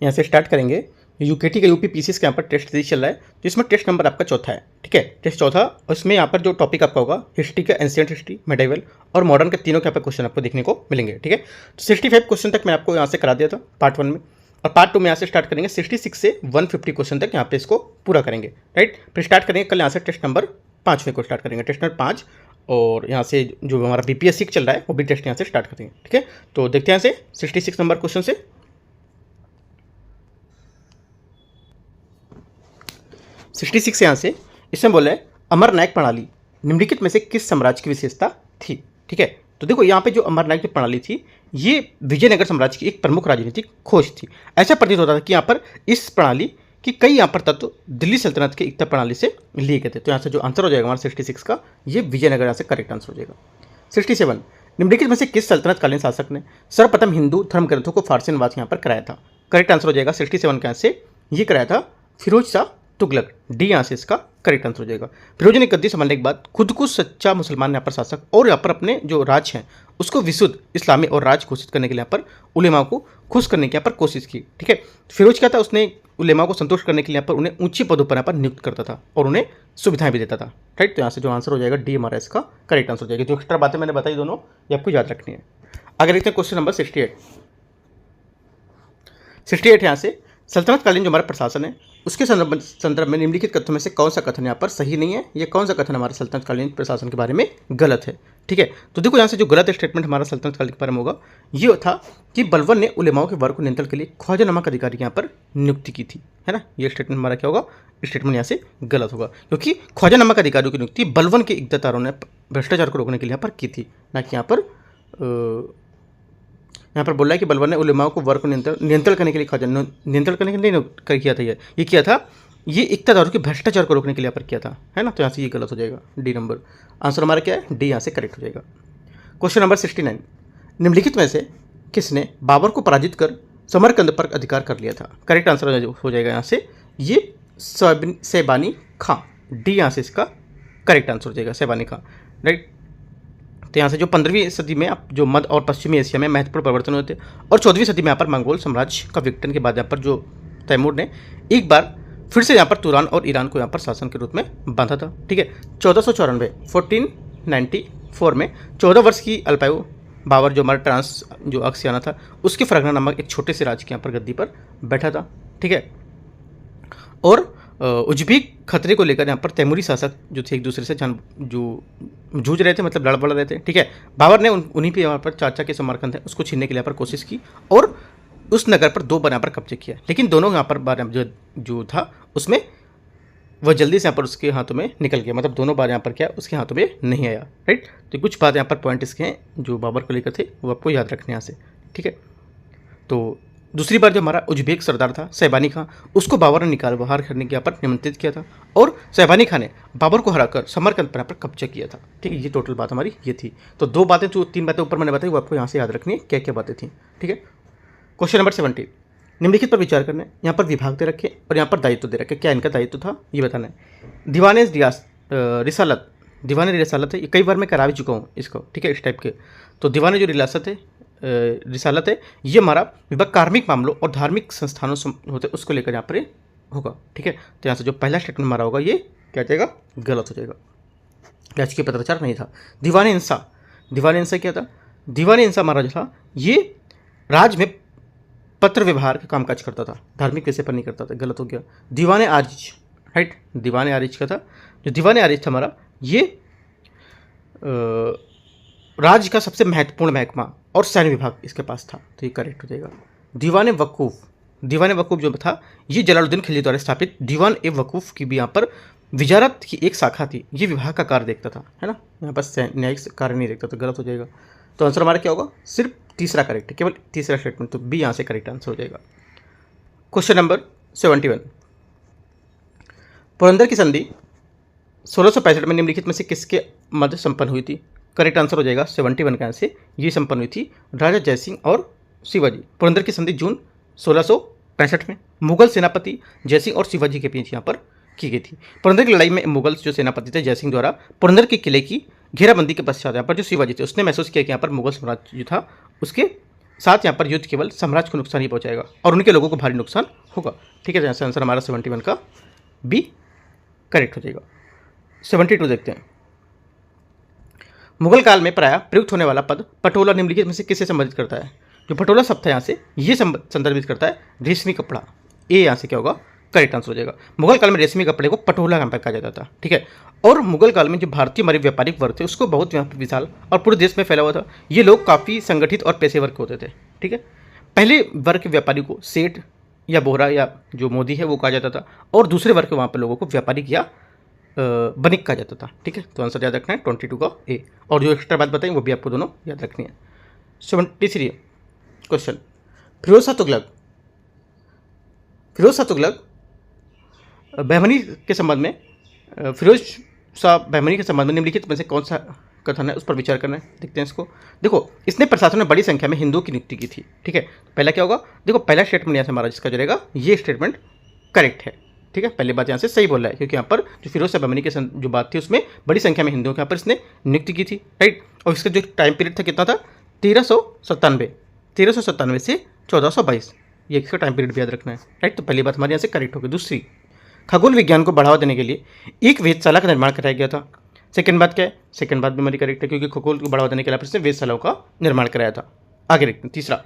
यहाँ से स्टार्ट करेंगे। यूकेटी का यूपी पीसीएस का यहाँ पर टेस्ट सीरीज चल रहा है, तो इसमें टेस्ट नंबर आपका चौथा है। ठीक है, टेस्ट चौथा। और इसमें यहाँ पर जो टॉपिक आपका होगा हिस्ट्री का, एंशिएंट हिस्ट्री, मेडिवल और मॉडर्न के तीनों के यहाँ पर क्वेश्चन आपको देखने को मिलेंगे। ठीक है, तो 65 क्वेश्चन तक मैं आपको यहाँ से करा दिया था पार्ट 1 में, और पार्ट 2 में यहाँ से स्टार्ट करेंगे 66 से 150 क्वेश्चन तक यहाँ पे इसको पूरा करेंगे। राइट, फिर स्टार्ट करेंगे कल यहाँ से टेस्ट नंबर 5 को स्टार्ट करेंगे, टेस्ट नंबर 5। और यहाँ से जो हमारा बीपीएससी चल रहा है वो भी टेस्ट यहाँ से स्टार्ट करेंगे। ठीक है, तो देखते हैं यहाँ से 66 नंबर क्वेश्चन से। 66 यहाँ से इसमें बोला है अमरनायक प्रणाली निम्नलिखित में से किस साम्राज्य की विशेषता थी। ठीक है, तो देखो यहाँ पे जो अमरनायक की प्रणाली थी ये विजयनगर साम्राज्य की एक प्रमुख राजनीतिक खोज थी। ऐसा प्रतीत होता था कि यहाँ पर इस प्रणाली कि कई यहाँ पर तत्व दिल्ली सल्तनत के एकता प्रणाली से लिए गए थे। तो यहाँ से जो आंसर हो जाएगा हमारा 66 का, ये विजयनगर यहाँ से करेक्ट आंसर हो जाएगा। 67 निम्नलिखित में से किस सल्तनतकालीन शासक ने सर्वप्रथम हिंदू धर्म ग्रंथों को फारसी अनुवाद यहाँ पर कराया था। करेक्ट आंसर हो जाएगा 67 का, यहाँ से ये कराया था फिरोज शाह तुगलक, डी यहाँ से इसका करेक्ट आंसर हो जाएगा। फिरोज ने गद्दी संभालने के बाद खुद को सच्चा मुसलमान यहाँ पर शासक और यहाँ पर अपने जो राज हैं उसको विशुद्ध इस्लामी और राज घोषित करने के लिए यहाँ पर उलेमा को खुश करने की यहाँ पर कोशिश की। ठीक है, फिरोज क्या था, उसने उलेमा को संतुष्ट करने के लिए यहाँ पर उन्हें ऊंची पदों पर यहाँ पर नियुक्त करता था और उन्हें सुविधाएं भी देता था। राइट, तो यहाँ से जो आंसर हो जाएगा डी हमारा इसका करेक्ट आंसर हो जाएगा। जो एक्स्ट्रा बातें मैंने बताई दोनों ये आपको याद रखनी है। अगर देखते हैं क्वेश्चन नंबर 68 यहाँ से सल्तनतकालीन जो हमारा प्रशासन है उसके संदर्भ में निम्नलिखित कथनों में से कौन सा कथन यहाँ पर सही नहीं है, ये कौन सा कथन हमारे सल्तनतकालीन प्रशासन के बारे में गलत है। ठीक है, तो देखो यहाँ से जो गलत स्टेटमेंट हमारा सल्तनतकालीन के बारे में होगा ये था कि बलबन ने उलेमाओं के वर्ग को नियंत्रण के लिए ख्वाजा नामक अधिकारी यहाँ पर नियुक्ति की थी, है ना। ये स्टेटमेंट हमारा क्या होगा, स्टेटमेंट यहाँ से गलत होगा, क्योंकि ख्वाजा नामक अधिकारियों की नियुक्ति बलबन के इक़्तिदारों ने भ्रष्टाचार को रोकने के लिए यहाँ पर की थी, ना कि यहाँ पर बोल रहा है कि बलबन ने उलेमाओं को वर्ग को नियंत्रण करने के लिए ख्वाजा नियंत्रण करने के लिए किया था। ये किया था, ये इक़्तिदारों के भ्रष्टाचार को रोकने के लिए यहाँ पर किया था, है ना। तो यहाँ से ये गलत हो जाएगा, डी नंबर आंसर हमारा क्या है, डी यहाँ से करेक्ट हो जाएगा। क्वेश्चन नंबर 69 निम्नलिखित में से किसने बाबर को पराजित कर समरकंद पर अधिकार कर लिया था। करेक्ट आंसर हो जाएगा यहाँ से ये सैबानी खां, डी यहाँ से इसका करेक्ट आंसर हो जाएगा, सैबानी खां। राइट, तो यहाँ से जो 15वीं सदी में आप जो मध्य और पश्चिमी एशिया में महत्वपूर्ण परिवर्तन हुए थे और 14वीं सदी में यहाँ पर मंगोल साम्राज्य का विघटन के बाद यहाँ पर जो तैमूर ने एक बार फिर से यहाँ पर तुरान और ईरान को यहाँ पर शासन के रूप में बांधा था। ठीक है, 1494 में 14 वर्ष की अल्पायु बाबर जो हमारा ट्रांस जो अक्सियाना था उसके फरगना नामक एक छोटे से राज्य के यहाँ पर गद्दी पर बैठा था। ठीक है, और उज्बेक खतरे को लेकर यहाँ पर तैमूरी शासक जो थे एक दूसरे से जो जूझ रहे थे, मतलब लड़ पड़ रहे थे। ठीक है, बाबर ने उन्हीं पे यहाँ पर चाचा के समरकंद है उसको छीनने के लिए यहाँ पर कोशिश की और उस नगर पर 2 बार यहाँ पर कब्जे किया, लेकिन दोनों यहाँ पर बार जो था उसमें वह जल्दी से यहाँ पर उसके हाथों में निकल गया, मतलब दोनों बार यहाँ पर क्या उसके हाथों में नहीं आया। राइट, तो कुछ बात यहाँ पर पॉइंट इसके हैं जो बाबर को लेकर थे वो आपको याद रखने यहाँ से। ठीक है, तो दूसरी बार जो हमारा उज्बेक सरदार था सैबानी खां उसको बाबर ने निकाल बाहर करने के यहाँ पर निमंत्रित किया था और सैबानी खां ने बाबर को हराकर समरकंद पर यहाँ पर कब्जा किया था। ठीक है, ये टोटल बात हमारी ये थी। तो 2 बातें जो 3 बातें ऊपर मैंने बताई वो आपको यहाँ से याद रखनी है क्या क्या बातें थी। ठीक है, क्वेश्चन नंबर 70 निम्नलिखित पर विचार करना है। यहाँ पर विभाग दे रखे और यहाँ पर दायित्व दे रखे, क्या इनका दायित्व था ये बताना है। दीवाने रिसालत है, ये कई बार मैं करा भी चुका हूँ इसको। ठीक है, इस टाइप के। तो दीवाने जो रिसालत है ये हमारा विभाग कार्मिक मामलों और धार्मिक संस्थानों से होते उसको लेकर यहाँ पर होगा। ठीक है, तो यहाँ से जो पहला स्टेटमेंट हमारा होगा ये क्या हो जाएगा, गलत हो जाएगा, राजकीय पत्राचार नहीं था। दीवाने इंसा क्या था, दीवाने इंसा हमारा जो था ये राज में पत्र व्यवहार का कामकाज करता था, धार्मिक विषय पर नहीं करता था, गलत हो गया। दीवाने आरिज, राइट, दीवाने आरिज का था, जो दीवाने आरिज था हमारा ये राज्य का सबसे महत्वपूर्ण महकमा और सैन्य विभाग इसके पास था, तो ये करेक्ट हो जाएगा। दीवान वकूफ़ जो था ये जलालुद्दीन खिलजी द्वारा स्थापित दीवान ए वकूफ़ की भी यहाँ पर विजारत की एक शाखा थी, ये विभाग का कार्य देखता था, है ना, यहाँ पर न्यायिक कार्य नहीं देखता, तो गलत हो जाएगा। तो आंसर हमारा क्या होगा, सिर्फ तीसरा करेक्ट है, केवल तीसरा स्टेटमेंट, तो बी यहाँ से करेक्ट आंसर हो जाएगा। क्वेश्चन नंबर 71 पुरंदर की संधि 1665 में निम्नलिखित में से किसके मध्य संपन्न हुई थी। करेक्ट आंसर हो जाएगा 71 का आंसर ये संपन्न हुई थी राजा जयसिंह और शिवाजी। पुरंदर की संधि जून 1665 में मुगल सेनापति जयसिंह और शिवाजी के बीच यहाँ पर की गई थी। पुरंदर की लड़ाई में मुगल जो सेनापति थे जयसिंह द्वारा पुरंदर के किले की घेराबंदी के पश्चात यहाँ पर जो शिवाजी थे उसने महसूस किया कि यहाँ पर मुगल साम्राज्य जो था उसके साथ यहाँ पर युद्ध केवल साम्राज्य को नुकसान ही पहुँचाएगा और उनके लोगों को भारी नुकसान होगा। ठीक है, जैसे आंसर हमारा 71 का बी करेक्ट हो जाएगा। 72 देखते हैं। मुगल काल में प्रायः प्रयुक्त होने वाला पद पटोला निम्नलिखित में से किससे संबंधित करता है? जो पटोला शब्द है यहाँ से ये संदर्भित करता है रेशमी कपड़ा। ए यहाँ से क्या होगा? करेक्ट आंसर हो जाएगा। मुगल काल में रेशमी कपड़े को पटोला नाम पर कहा जाता था। ठीक है, और मुगल काल में जो भारतीय हमारे व्यापारिक वर्ग थे उसको बहुत विशाल और पूरे देश में फैला हुआ था। ये लोग काफ़ी संगठित और पेशेवर के होते थे। ठीक है, पहले वर्ग के व्यापारी को सेठ या बोहरा या जो मोदी है वो कहा जाता था, और दूसरे वर्ग के वहाँ पर लोगों को व्यापारिक या बनिक कहा जाता था। ठीक है, तो आंसर याद रखना है 22 का ए, और जो एक्स्ट्रा बात बताई वो भी आपको दोनों याद रखनी है। 73 क्वेश्चन, फिरोज शाह तुगलक बहमनी के संबंध में फिरोज शाह बहमनी के संबंध में निम्नलिखित में से कौन सा कथन है उस पर विचार करना है। देखते हैं इसको। देखो, इसने प्रशासन में बड़ी संख्या में हिंदुओं की नियुक्ति की थी। ठीक है, पहला क्या होगा? देखो, पहला स्टेटमेंट यहाँ से हमारा जिसका जो रहेगा ये स्टेटमेंट करेक्ट है। ठीक है, पहली बात यहाँ से सही बोल रहा है, क्योंकि यहाँ पर जो फिरोज शाह बहमनी की जो बात थी उसमें बड़ी संख्या में हिंदुओं के यहाँ पर इसने नियुक्ति की थी। राइट, और इसका जो टाइम पीरियड था कितना था? 1397 से 1422, ये इसका टाइम पीरियड भी याद रखना है। राइट, तो पहली बात हमारे यहाँ से करेक्ट होगी। दूसरी, खगोल विज्ञान को बढ़ावा देने के लिए एक वेधशाला का निर्माण कराया गया था। सेकंड बात क्या है? सेकंड बात भी हमारी करेक्ट है, क्योंकि खगोल को बढ़ावा देने के लिए इसने वेधशालाओं का निर्माण कराया था। आगे देखते हैं। तीसरा,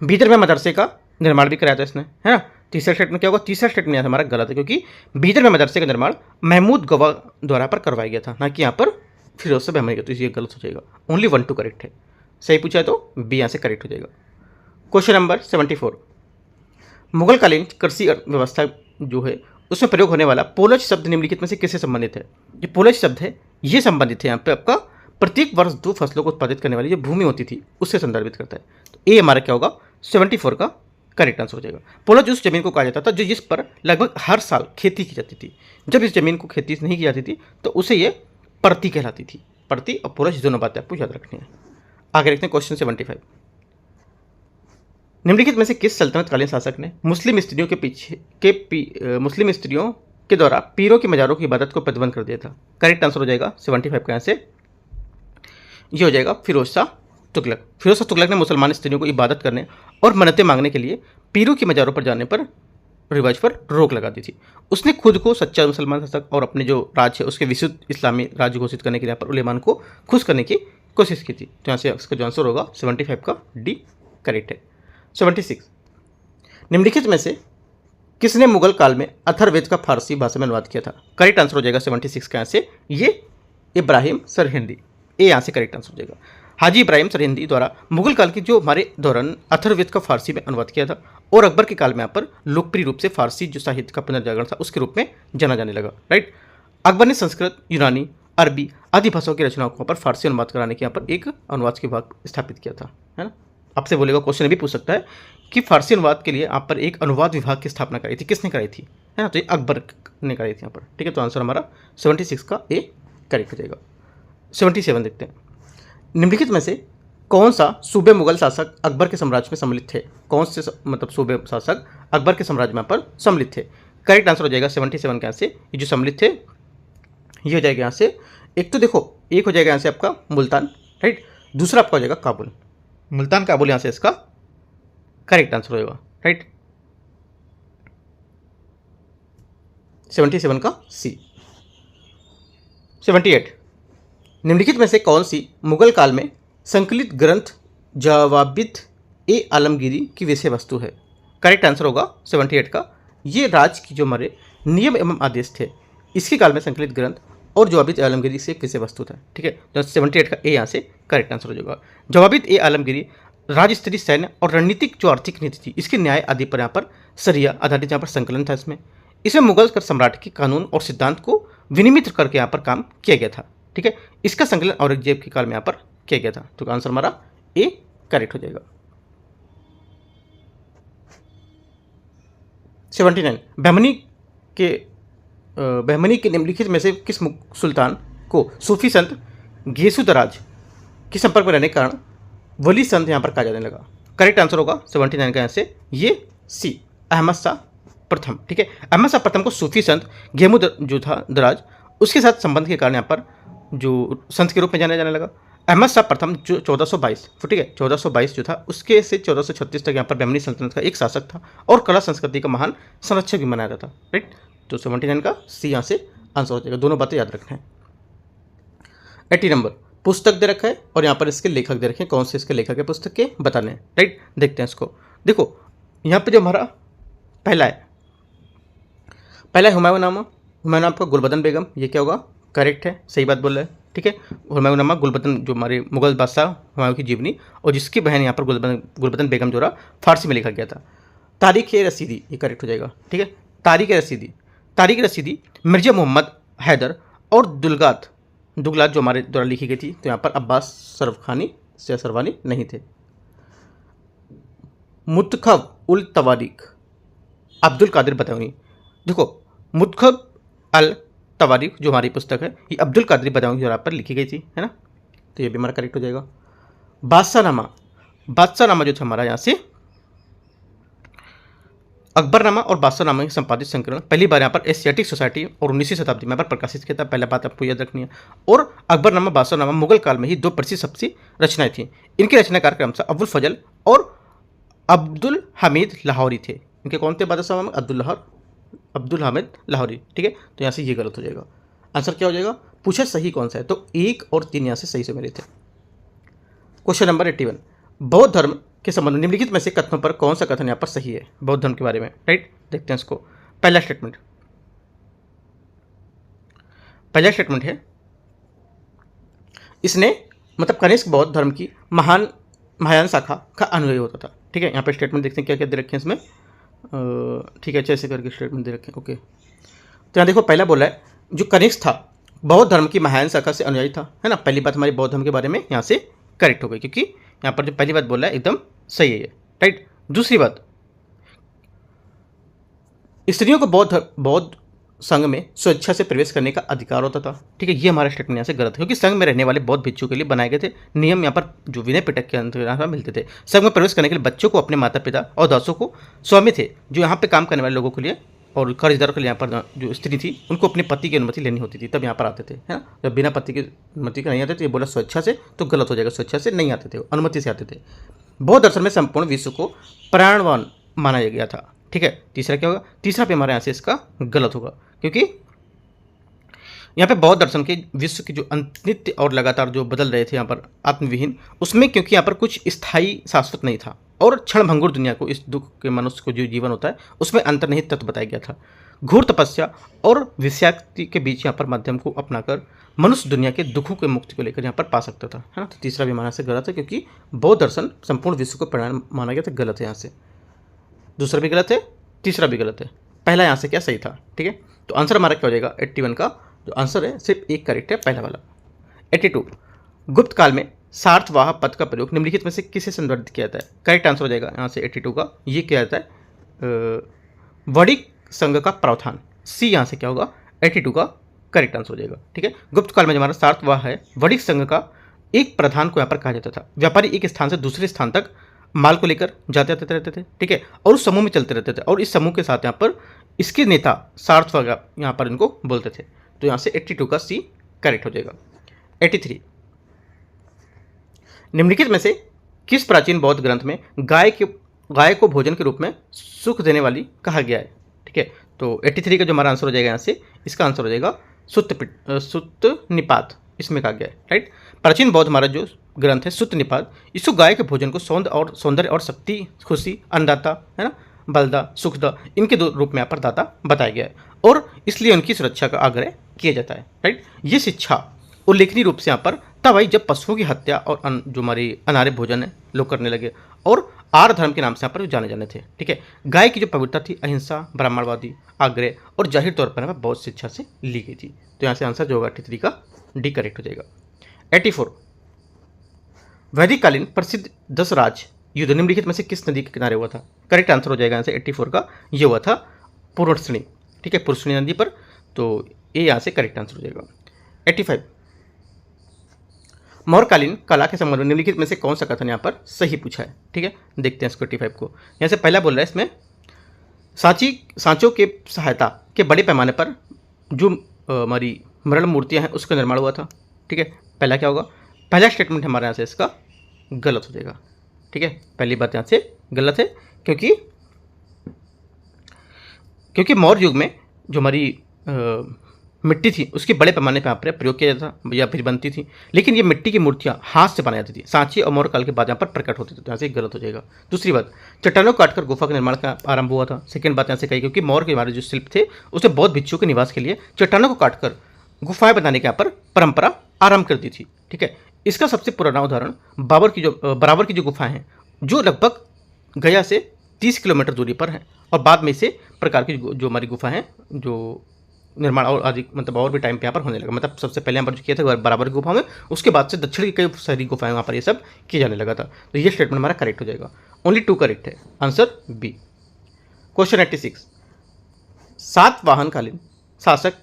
बीदर में मदरसे का निर्माण भी कराया था इसने, है ना। तीसरा स्टेटमेंट क्या होगा? तीसरा स्टेटमेंट यहाँ हमारा गलत है, क्योंकि बीदर में मदरसे का निर्माण महमूद गवा द्वारा पर करवाया गया था, ना कि यहाँ पर फिरोज शाह बहमनी का, तो ये गलत हो जाएगा। ओनली 1 2 करेक्ट है। सही पूछा है तो बी यहाँ से करेक्ट हो जाएगा। क्वेश्चन नंबर 74, मुगलकालीन कृषि व्यवस्था जो है उसमें प्रयोग होने वाला पोलज शब्द निम्नलिखित में से किससे संबंधित है? जो पोलज शब्द है ये संबंधित है यहाँ पे आपका प्रत्येक वर्ष 2 फसलों को उत्पादित करने वाली जो भूमि होती थी उससे संदर्भित करता है। तो ए हमारा क्या होगा? 74 का करेक्ट आंसर हो जाएगा। पोलज उस जमीन को कहा जाता था जो जिस पर लगभग हर साल खेती की जाती थी। जब इस जमीन को खेती नहीं की जाती थी तो उसे ये परती कहलाती थी। परती और पोलज दोनों बातें आपको याद रखनी है। आगे देखते हैं क्वेश्चन 75, निम्नलिखित में से किस सल्तनतकालीन शासक ने मुस्लिम स्त्रियों मुस्लिम स्त्रियों के द्वारा पीरों की मज़ारों की इबादत को प्रतिबंध कर दिया था? करेक्ट आंसर हो जाएगा 75 का यहाँ से ये हो जाएगा फिरोज शाह तुगलक। फिरोज शाह तुगलक ने मुसलमान स्त्रियों को इबादत करने और मन्नतें मांगने के लिए पीरों की मज़ारों पर जाने पर रिवाज पर रोक लगा दी थी। उसने खुद को सच्चा मुसलमान शासक और अपने जो राज्य है उसके विशुद्ध इस्लामी राज्य घोषित करने के लिए यहाँ पर उलेमान को खुश करने की कोशिश की थी। तो यहाँ से इसका जो आंसर होगा 75 का डी करेक्ट है। 76, निम्नलिखित में से किसने मुगल काल में अथर्ववेद का फारसी भाषा में अनुवाद किया था? करेक्ट आंसर हो जाएगा 76 का यहाँ से ये इब्राहिम सरहिंदी। ए यहाँ से करेक्ट आंसर हो जाएगा। हाजी इब्राहिम सरहिंदी द्वारा मुगल काल के जो हमारे दौरान अथर्ववेद का फारसी में अनुवाद किया था, और अकबर के काल में यहाँ पर लोकप्रिय रूप से फारसी जो साहित्य का पुनर्जागरण था उसके रूप में जाना जाने लगा। राइट, अकबर ने संस्कृत, यूनानी, अरबी आदि भाषाओं की रचनाओं को पर फारसी अनुवाद कराने के यहाँ पर एक अनुवाद विभाग स्थापित किया था, है ना। आपसे बोलेगा, क्वेश्चन भी पूछ सकता है कि फारसी अनुवाद के लिए आप पर एक अनुवाद विभाग की स्थापना कराई थी, किसने कराई थी, है ना। तो ये अकबर ने कराई थी यहाँ पर। ठीक है, तो आंसर हमारा 76 का ए करेक्ट हो जाएगा। 77 देखते हैं, निम्नलिखित में से कौन सा सूबे मुगल शासक अकबर के साम्राज्य में सम्मिलित थे? कौन से मतलब सूबे शासक अकबर के साम्राज्य में पर सम्मिलित थे? करेक्ट आंसर हो जाएगा 77 के यहाँ से ये जो सम्मिलित थे ये हो जाएगा यहाँ से, एक तो देखो एक हो जाएगा यहाँ से आपका मुल्तान, राइट, दूसरा आपका हो जाएगा काबुल। मुल्तान काबुल यहाँ से इसका करेक्ट आंसर होगा। राइट, 77 का सी। 78, निम्नलिखित में से कौन सी मुगल काल में संकलित ग्रंथ जवाबित ए आलमगीरी की विषय वस्तु है? करेक्ट आंसर होगा 78 का, ये राज की जो हमारे नियम एवं आदेश थे इसके काल में संकलित ग्रंथ और जवाबित ए आलमगीरी से विषय वस्तु था। ठीक है, तो 78 का ए यहाँ से करेक्ट आंसर हो जाएगा। जवाबित ए आलमगीरी राजस्तरीय सैन्य और रणनीतिक जो आर्थिक नीति थी इसके न्याय आदि पर यहाँ पर सरिया आधारित यहाँ पर संकलन था। इसमें मुगल सम्राट के कानून और सिद्धांत को विनियमित करके यहाँ पर काम किया गया था। ठीक है, इसका संकलन औरंगजेब के काल में यहाँ पर किया गया था। तो आंसर हमारा ए करेक्ट हो जाएगा। 79, बहमनी के निम्नलिखित में से किस सुल्तान को सूफी संत घेसु दराज के संपर्क में रहने के कारण वली संत यहाँ पर कहा जाने लगा? करेक्ट आंसर होगा 79 का यहाँ से ये सी, अहमद शाह प्रथम। ठीक है, अहमद शाह प्रथम को सूफी संत घेमू जो था दराज उसके साथ संबंध के कारण यहाँ पर जो संत के रूप में जाना जाने लगा। अहमद शाह प्रथम जो 1422, ठीक है 1422 जो था उसके से 1436 तक यहाँ पर बहमनी सल्तनत का एक शासक था और कला संस्कृति का महान संरक्षक भी माना जाता था, राइट। तो 79 का सी यहाँ से आंसर हो जाएगा, दोनों बातें याद रखना है। 80 नंबर पुस्तक दे रखा है और यहाँ पर इसके लेखक दे रखे हैं, कौन से इसके लेखक है पुस्तक के बताने हैं, राइट। देखते हैं इसको। देखो यहाँ पे जो हमारा पहला है हुमायूं नामा का गुलबदन बेगम, ये क्या होगा, करेक्ट है, सही बात बोल रहा है, ठीक है। हुमायूं नामा गुलबदन जो हमारे मुगल बादशाह हुमायूं की जीवनी और जिसकी बहन यहाँ पर गुलबदन बेगम जो रहा फारसी में लिखा गया था। तारीख रसीदी, ये करेक्ट हो जाएगा, ठीक है। तारीख रसीदी मिर्जा मोहम्मद हैदर और दुगलात जो हमारे द्वारा लिखी गई थी। तो यहाँ पर अब्बास सरवानी नहीं थे। मुतखब उल तवारीख अब्दुल कादिर बदायूनी। देखो मुतखब अल तवारीख जो हमारी पुस्तक है ये अब्दुल कादिर बदायूनी द्वारा पर लिखी गई थी, है ना। तो ये भी हमारा करेक्ट हो जाएगा। बादशाहनामा जो था हमारा यहाँ से अकबरनामा और बादशाहनामा के संपादित संकलन पहली बार यहाँ पर एशियाटिक सोसाइटी और 19वीं शताब्दी में यहाँ पर प्रकाशित किया था। पहला बात आपको याद रखनी है। और अकबरनामा बादशाहनामा मुगल काल में ही दो प्रसिद्ध सबसे रचनाएं थी। इनके रचनाकार क्रमशः अबुल फजल और अब्दुल हमीद लाहौरी थे। इनके कौन थे बादशाह में, अब्दुल हामिद लाहौरी, ठीक है। तो यहाँ से ये गलत हो जाएगा। आंसर क्या हो जाएगा, पूछा सही कौन सा है, तो 1 और 3 यहाँ से सही से मिले थे। क्वेश्चन नंबर 81 बौद्ध धर्म के संबंध में निम्नलिखित में से कथनों पर कौन सा कथन यहाँ पर सही है बौद्ध धर्म के बारे में, राइट। देखते हैं इसको। पहला स्टेटमेंट है इसने मतलब कनिष्क बौद्ध धर्म की महायान शाखा का अनुयायी होता था, ठीक है। यहाँ पे स्टेटमेंट देखते हैं क्या क्या दे रखे हैं इसमें, ठीक है, ऐसे करके स्टेटमेंट दे रखे हैं, ओके। तो यहाँ देखो पहला बोला है जो कनिष्क था बौद्ध धर्म की महायान शाखा से अनुयायी था, है ना। पहली बात हमारी बौद्ध धर्म के बारे में यहाँ से करेक्ट हो गई, क्योंकि यहाँ पर जो पहली बात बोला है एकदम सही है ये, राइट। दूसरी बात, स्त्रियों को बौद्ध संघ में स्वेच्छा से प्रवेश करने का अधिकार होता था, ठीक है। ये हमारा स्टेटमेंट यहाँ से गलत है, क्योंकि संघ में रहने वाले बौद्ध भिक्षु के लिए बनाए गए थे नियम यहाँ पर जो विनय पिटक के अंतर्गत मिलते थे। संघ में प्रवेश करने के लिए बच्चों को अपने माता पिता और दासों को स्वामी थे जो यहाँ पे काम करने वाले लोगों के लिए और कर्जदारों के लिए यहाँ पर जो स्त्री थी उनको अपने पति की अनुमति लेनी होती थी, तब यहाँ पर आते थे, है ना। जब बिना पति की अनुमति के नहीं आते थे, ये बोला स्वेच्छा से, तो गलत हो जाएगा। स्वेच्छा से नहीं आते थे, अनुमति से आते थे। बौद्ध दर्शन में संपूर्ण विश्व को प्राणवान माना गया था, ठीक है। तीसरा क्या होगा, तीसरा पे हमारे यहाँ से इसका गलत होगा, क्योंकि यहाँ पे बौद्ध दर्शन के विश्व की जो नित्य और लगातार जो बदल रहे थे यहाँ पर आत्मविहीन, उसमें क्योंकि यहाँ पर कुछ स्थायी शाश्वत नहीं था और क्षणभंगुर दुनिया को, इस दुख के मनुष्य को जो जीवन होता है उसमें अंतर्निहित तत्व बताया गया था। घोर तपस्या और विषयाक्ति के बीच यहाँ पर माध्यम को अपनाकर मनुष्य दुनिया के दुखों के मुक्ति को लेकर यहाँ पर पा सकता था, है ना। तो तीसरा भी हमारे से गलत है, क्योंकि बौद्ध दर्शन संपूर्ण विश्व को परिणाम माना गया था, गलत है यहाँ से। दूसरा भी गलत है, तीसरा भी गलत है। पहला यहाँ से क्या सही था, ठीक है। तो आंसर हमारा क्या हो जाएगा, 81 का जो आंसर है सिर्फ एक करेक्ट है, पहला वाला। 82 गुप्त काल में सार्थवाह पद का प्रयोग निम्नलिखित में से किसे संदर्भित किया जाता है। करेक्ट आंसर हो जाएगा यहाँ से 82 का, ये किया जाता है वणिक संघ का प्रावधान। सी यहाँ से क्या होगा, 82 का करेक्ट आंसर हो जाएगा, ठीक है। गुप्त काल में जो हमारा सार्थवाह है वणिक संघ का एक प्रधान को यहाँ पर कहा जाता था। व्यापारी एक स्थान से दूसरे स्थान तक माल को लेकर जाते आते रहते थे, ठीक है, और उस समूह में चलते रहते थे, और इस समूह के साथ यहाँ पर इसके नेता सार्थवाह यहाँ पर इनको बोलते थे। तो यहाँ से 82 का सी करेक्ट हो जाएगा। 83 निम्नलिखित में से किस प्राचीन बौद्ध ग्रंथ में गाय को भोजन के रूप में सुख देने वाली कहा गया है, ठीक है। तो 83 का जो हमारा आंसर हो जाएगा यहाँ से, इसका आंसर हो जाएगा सुत्त निपात, इसमें कहा गया है, राइट। प्राचीन बौद्ध हमारा जो ग्रंथ है सुत्त निपात, इसको गाय के भोजन को सौंदर्य और शक्ति, खुशी, अन्नदाता, है ना, बलदा, सुखदा, इनके दो रूप में यहाँ पर दाता बताया गया है, और इसलिए उनकी सुरक्षा का आग्रह किया जाता है, राइट। ये शिक्षा उल्लेखनीय रूप से यहाँ पर तब आई जब पशुओं की हत्या और जो हमारी अनार्य भोजन है लोग करने लगे, और आर्य धर्म के नाम से यहाँ पर जाने जाने थे, ठीक है। गाय की जो पवित्रता थी अहिंसा, ब्राह्मणवादी आग्रह और जाहिर तौर पर बौद्ध शिक्षा से ली गई थी। तो यहाँ से आंसर जो होगा 83 का डी करेक्ट हो जाएगा। 84 वैदिक कालीन प्रसिद्ध 10 राज युद्ध निम्नलिखित में से किस नदी के किनारे हुआ था। करेक्ट आंसर हो जाएगा यहाँ से 84 का, ये हुआ था पुरुषणी, ठीक है, पुरुषणी नदी पर। तो ये यहाँ से करेक्ट आंसर हो जाएगा। 85 मौर्यकालीन कला के संबंध में निम्नलिखित में से कौन सा कथन यहाँ पर सही पूछा है, ठीक है। देखते हैं इसको 85 को। यहाँ से पहला बोल रहा है इसमें सांचों के सहायता के बड़े पैमाने पर जो हमारी मरण मूर्तियाँ हैं उसका निर्माण हुआ था, ठीक है। पहला क्या होगा, पहला स्टेटमेंट हमारे यहाँ से इसका गलत हो जाएगा। ठीक है, पहली बात यहाँ से गलत है, क्योंकि मौर्य युग में जो हमारी मिट्टी थी उसके बड़े पैमाने पर यहाँ पर प्रयोग किया जाता था या फिर बनती थी, लेकिन ये मिट्टी की मूर्तियाँ हाथ से बनाई जाती थी। सांची और मौर्य काल के बाद यहाँ पर प्रकट होते थे, तो यहाँ से गलत हो जाएगा। दूसरी बात, चट्टानों को काटकर गुफा का निर्माण का आरंभ हुआ था। सेकंड बात यहाँ से कही, क्योंकि मौर्य के हमारे जो शिल्प थे उसने बौद्ध भिक्षुओं के निवास के लिए चट्टानों को काटकर गुफाएं बनाने के यहाँ पर परंपरा आरंभ कर दी थी। ठीक है, इसका सबसे पुराना उदाहरण बराबर की जो गुफाएं हैं, जो लगभग गया से 30 किलोमीटर दूरी पर हैं, और बाद में इसे प्रकार की जो हमारी गुफा हैं जो निर्माण और अधिक मतलब और भी टाइम पे यहाँ पर होने लगा। मतलब सबसे पहले यहाँ पर जो किया था बराबर की गुफा में, उसके बाद से दक्षिण की कई सारी गुफाएं वहाँ पर ये सब किया जाने लगा था। तो ये स्टेटमेंट हमारा करेक्ट हो जाएगा। ओनली 2 करेक्ट है, आंसर बी। क्वेश्चन 86, सातवाहनकालीन शासक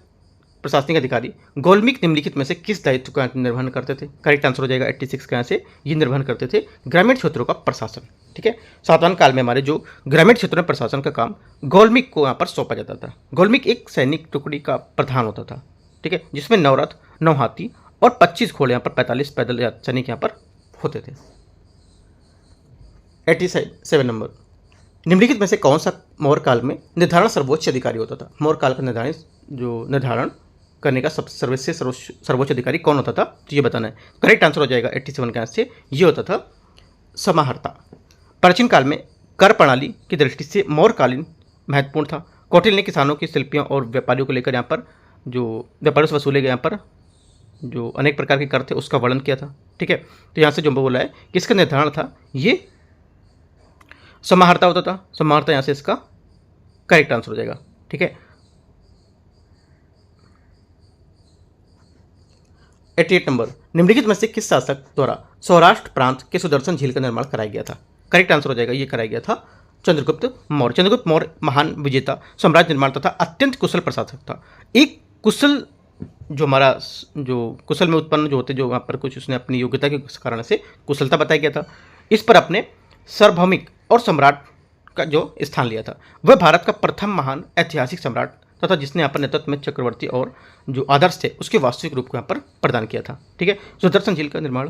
प्रशासनिक अधिकारी गौलमीक निम्नलिखित में से किस दायित्व का निर्वहन करते थे? करेक्ट आंसर हो जाएगा 86 का। यहाँ से ये निर्वहन करते थे ग्रामीण क्षेत्रों का प्रशासन। ठीक है, सातवाहन काल में हमारे जो ग्रामीण क्षेत्रों में प्रशासन का काम गौलमीक को यहाँ पर सौंपा जाता था। गौलमीक एक सैनिक टुकड़ी का प्रधान होता था। ठीक है, जिसमें 9 रथ, 9 हाथी और 25 घोड़े, यहाँ पर 45 पैदल या सैनिक यहाँ पर होते थे। 87 नंबर, निम्नलिखित में से कौन सा मौर्य काल में निर्धारण सर्वोच्च अधिकारी होता था? मौर्य काल का निर्धारण करने का सर्वोच्च अधिकारी कौन होता था, तो ये बताना है। करेक्ट आंसर हो जाएगा 87 का। से ये होता था समाहर्ता। प्राचीन काल में कर प्रणाली की दृष्टि से मौर्यकालीन महत्वपूर्ण था। कौटिल्य ने किसानों की शिल्पियों और व्यापारियों को लेकर यहाँ पर जो व्यापारियों से वसूले गए यहाँ पर जो अनेक प्रकार के कर थे उसका वर्णन किया था। ठीक है, तो यहाँ से जो बोला है कि इसका निर्धारण था ये समाहर्ता होता था। समाहर्ता यहाँ से इसका करेक्ट आंसर हो जाएगा। ठीक है, 88 नंबर, निम्नलिखित में से किस शासक द्वारा सौराष्ट्र प्रांत के सुदर्शन झील का निर्माण कराया गया था? करेक्ट आंसर हो जाएगा, ये कराया गया था चंद्रगुप्त मौर्य। चंद्रगुप्त मौर्य महान विजेता, सम्राट निर्माण तथा अत्यंत कुशल प्रशासक था। एक कुशल जो हमारा जो कुशल में उत्पन्न जो होते जो वहाँ पर कुछ उसने अपनी योग्यता के कारण से कुशलता बताया गया था। इस पर अपने सार्वभौमिक और सम्राट का जो स्थान लिया था। वह भारत का प्रथम महान ऐतिहासिक सम्राट तथा जिसने यहाँ पर नेतृत्व में चक्रवर्ती और जो आदर्श थे उसके वास्तविक रूप को यहाँ पर प्रदान किया था। ठीक है, सुदर्शन झील का निर्माण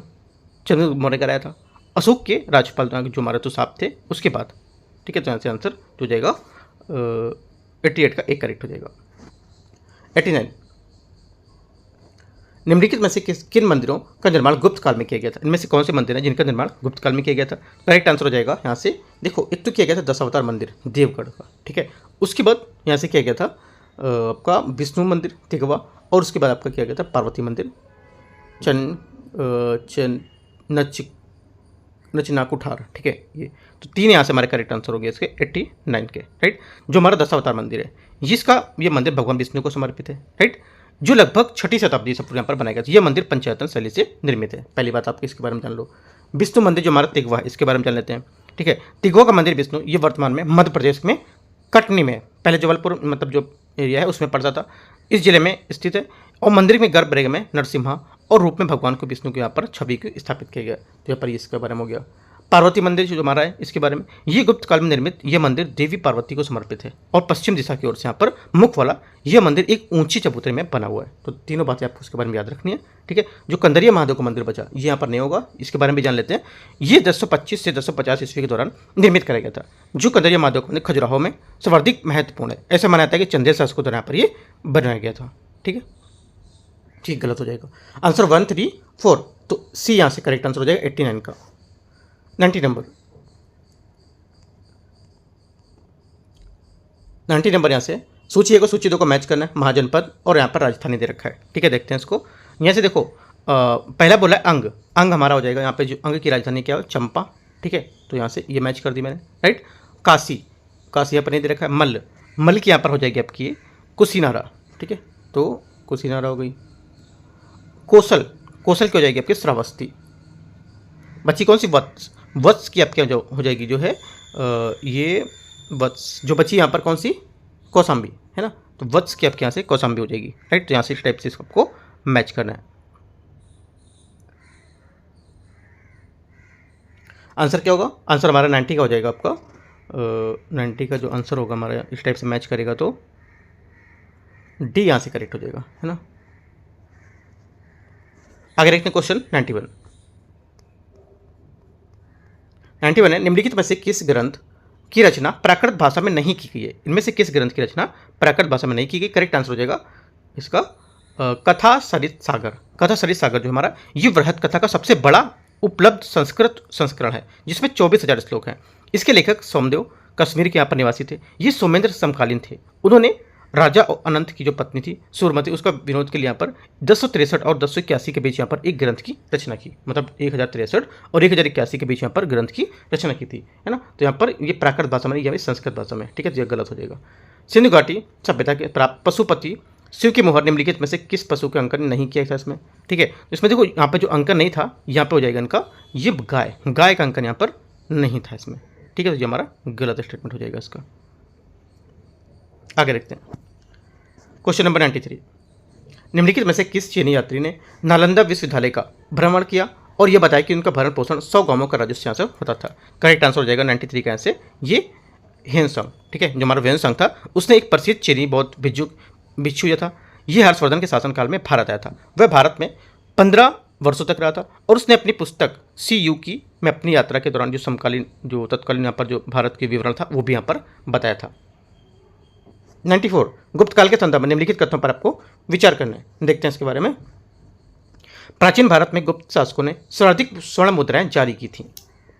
चंद्रगुप्त मौर्य कराया था, अशोक के राज्यपाल जो हमारे तो साहब थे उसके बाद। ठीक है, तो यहाँ से आंसर हो जाएगा 88 का एक करेक्ट हो जाएगा। 89, निम्नलिखित में से किन मंदिरों का निर्माण गुप्त काल में किया गया था? इनमें से कौन से मंदिर हैं जिनका निर्माण गुप्त काल में किया गया था? करेक्ट आंसर हो जाएगा यहाँ से, देखो एक तो किया गया था 10 अवतार मंदिर देवगढ़ का। ठीक है, उसके बाद यहाँ से किया गया था आपका विष्णु मंदिर तिगवा, और उसके बाद आपका किया गया था पार्वती मंदिर नचनाकुठार। ठीक है, ये तो 3 यहाँ से हमारे करेक्ट आंसर हो गए इसके 89 के। राइट, जो हमारा 10 अवतार मंदिर है जिसका ये मंदिर भगवान विष्णु को समर्पित है। राइट, जो लगभग 6ठी शताब्दी से यहाँ पर बनाया गया था। यह मंदिर पंचायतन शैली से निर्मित है। पहली बात आपको इसके बारे में जान लो। विष्णु मंदिर जो हमारा तिगवा है इसके बारे में जान लेते हैं। ठीक है, तिगवा का मंदिर विष्णु ये वर्तमान में मध्य प्रदेश में कटनी में, पहले जबलपुर मतलब जो एरिया है उसमें पड़ता था, इस जिले में स्थित है। और मंदिर में गर्भगृह में नरसिम्हा और रूप में भगवान को विष्णु के यहाँ पर छवि को स्थापित किया गया। तो यहाँ पर इसके बारे में हो गया। पार्वती मंदिर जो हमारा है इसके बारे में, ये गुप्त काल में निर्मित यह मंदिर देवी पार्वती को समर्पित है और पश्चिम दिशा की ओर से यहाँ पर मुख वाला यह मंदिर एक ऊंची चबूतरे में बना हुआ है। तो तीनों बातें आपको इसके बारे में याद रखनी है। ठीक है, जो कंदरिया महादेव का मंदिर बचा ये यहाँ पर नहीं होगा, इसके बारे में भी जान लेते हैं। ये 1025 से 1050 ईस्वी के दौरान निर्मित कराया गया था। जो कंदरिया महादेव का मंदिर खजुराहो में सर्वाधिक महत्वपूर्ण है। ऐसा माना जाता है कि चंदेल शासकों द्वारा यहाँ पर ये बनाया गया था। ठीक है, ठीक गलत हो जाएगा आंसर 134, तो सी यहाँ से करेक्ट आंसर हो जाएगा 89 का। 90 नंबर, 90 नंबर यहाँ से सूची 1 और सूची 2 को मैच करना है। महाजनपद और यहाँ पर राजधानी दे रखा है। ठीक है, देखते हैं इसको। यहाँ से देखो पहला बोला है अंग हमारा हो जाएगा। यहाँ पे जो अंग की राजधानी क्या है चंपा। ठीक है, तो यहाँ से ये मैच कर दी मैंने। राइट, काशी यहाँ पर नहीं दे रखा है। मल की यहाँ पर हो जाएगी आपकी कुशीनारा। ठीक है, तो कुशीनारा हो गई। कौशल की हो जाएगी आपकी श्रावस्ती। बच्ची कौन सी? वत्स की आपके जो हो जाएगी जो है ये वत्स जो बची यहाँ पर कौन सी? कौशाम्बी है ना। तो वत्स की आपके यहाँ से कौशाम्बी हो जाएगी। राइट, तो यहाँ से इस टाइप से आपको मैच करना है। आंसर क्या होगा? आंसर हमारा 90 का हो जाएगा आपका। 90 का जो आंसर होगा हमारा इस टाइप से मैच करेगा तो डी यहाँ से करेक्ट हो जाएगा, है ना। आगे देखते हैं क्वेश्चन 91। 91 है, निम्नलिखित में से किस ग्रंथ की रचना प्राकृत भाषा में नहीं की गई है? इनमें से किस ग्रंथ की रचना प्राकृत भाषा में नहीं की गई? करेक्ट आंसर हो जाएगा इसका कथा सरित सागर। कथा सरित सागर जो हमारा ये वृहत कथा का सबसे बड़ा उपलब्ध संस्कृत संस्करण है, जिसमें 24,000 श्लोक हैं। इसके लेखक सोमदेव कश्मीर के यहाँ पर निवासी थे। ये सोमेंद्र समकालीन थे। उन्होंने राजा अनंत की जो पत्नी थी सूरमती, उसका विनोद के लिए यहाँ पर 1063 और 1081 के बीच यहाँ पर एक ग्रंथ की रचना की, मतलब 1063 और 1081 के बीच यहाँ पर ग्रंथ की रचना की थी, है ना। तो यहाँ पर ये प्राकृत भाषा में, या संस्कृत भाषा में, ठीक है, तो यह गलत हो जाएगा। सिंधु घाटी सभ्यता के प्राप्त पशुपति शिव की मोहर निम्नलिखित में से किस पशु के अंकन नहीं किया था इसमें? ठीक है, इसमें देखो यहाँ पर जो अंकन नहीं था, यहाँ पे हो जाएगा इनका ये गाय का अंकन यहाँ पर नहीं था इसमें, ठीक है, तो ये हमारा गलत स्टेटमेंट हो जाएगा इसका। आगे देखते हैं क्वेश्चन नंबर 93। निम्नलिखित में से किस चीनी यात्री ने नालंदा विश्वविद्यालय का भ्रमण किया और यह बताया कि उनका भरण पोषण 100 गांवों का राजस्व यहाँ से होता था? करेक्ट आंसर हो जाएगा 93 का आंसर ये हेनसंग, ठीक है, जो हमारा वेनसंग था, उसने एक प्रसिद्ध चीनी बौद्ध भिक्षु था। ये हर्षवर्धन के शासनकाल में भारत आया था। वह भारत में 15 वर्षों तक रहा था और उसने अपनी पुस्तक CU की में अपनी यात्रा के दौरान जो तत्कालीन यहाँ पर जो भारत के विवरण था वो भी यहाँ पर बताया था। 94 गुप्त काल के संदर्भ में निम्नलिखित कथनों पर आपको विचार करना है। देखते हैं इसके बारे में। प्राचीन भारत में गुप्त शासकों ने सर्वाधिक स्वर्ण मुद्राएं जारी की थी।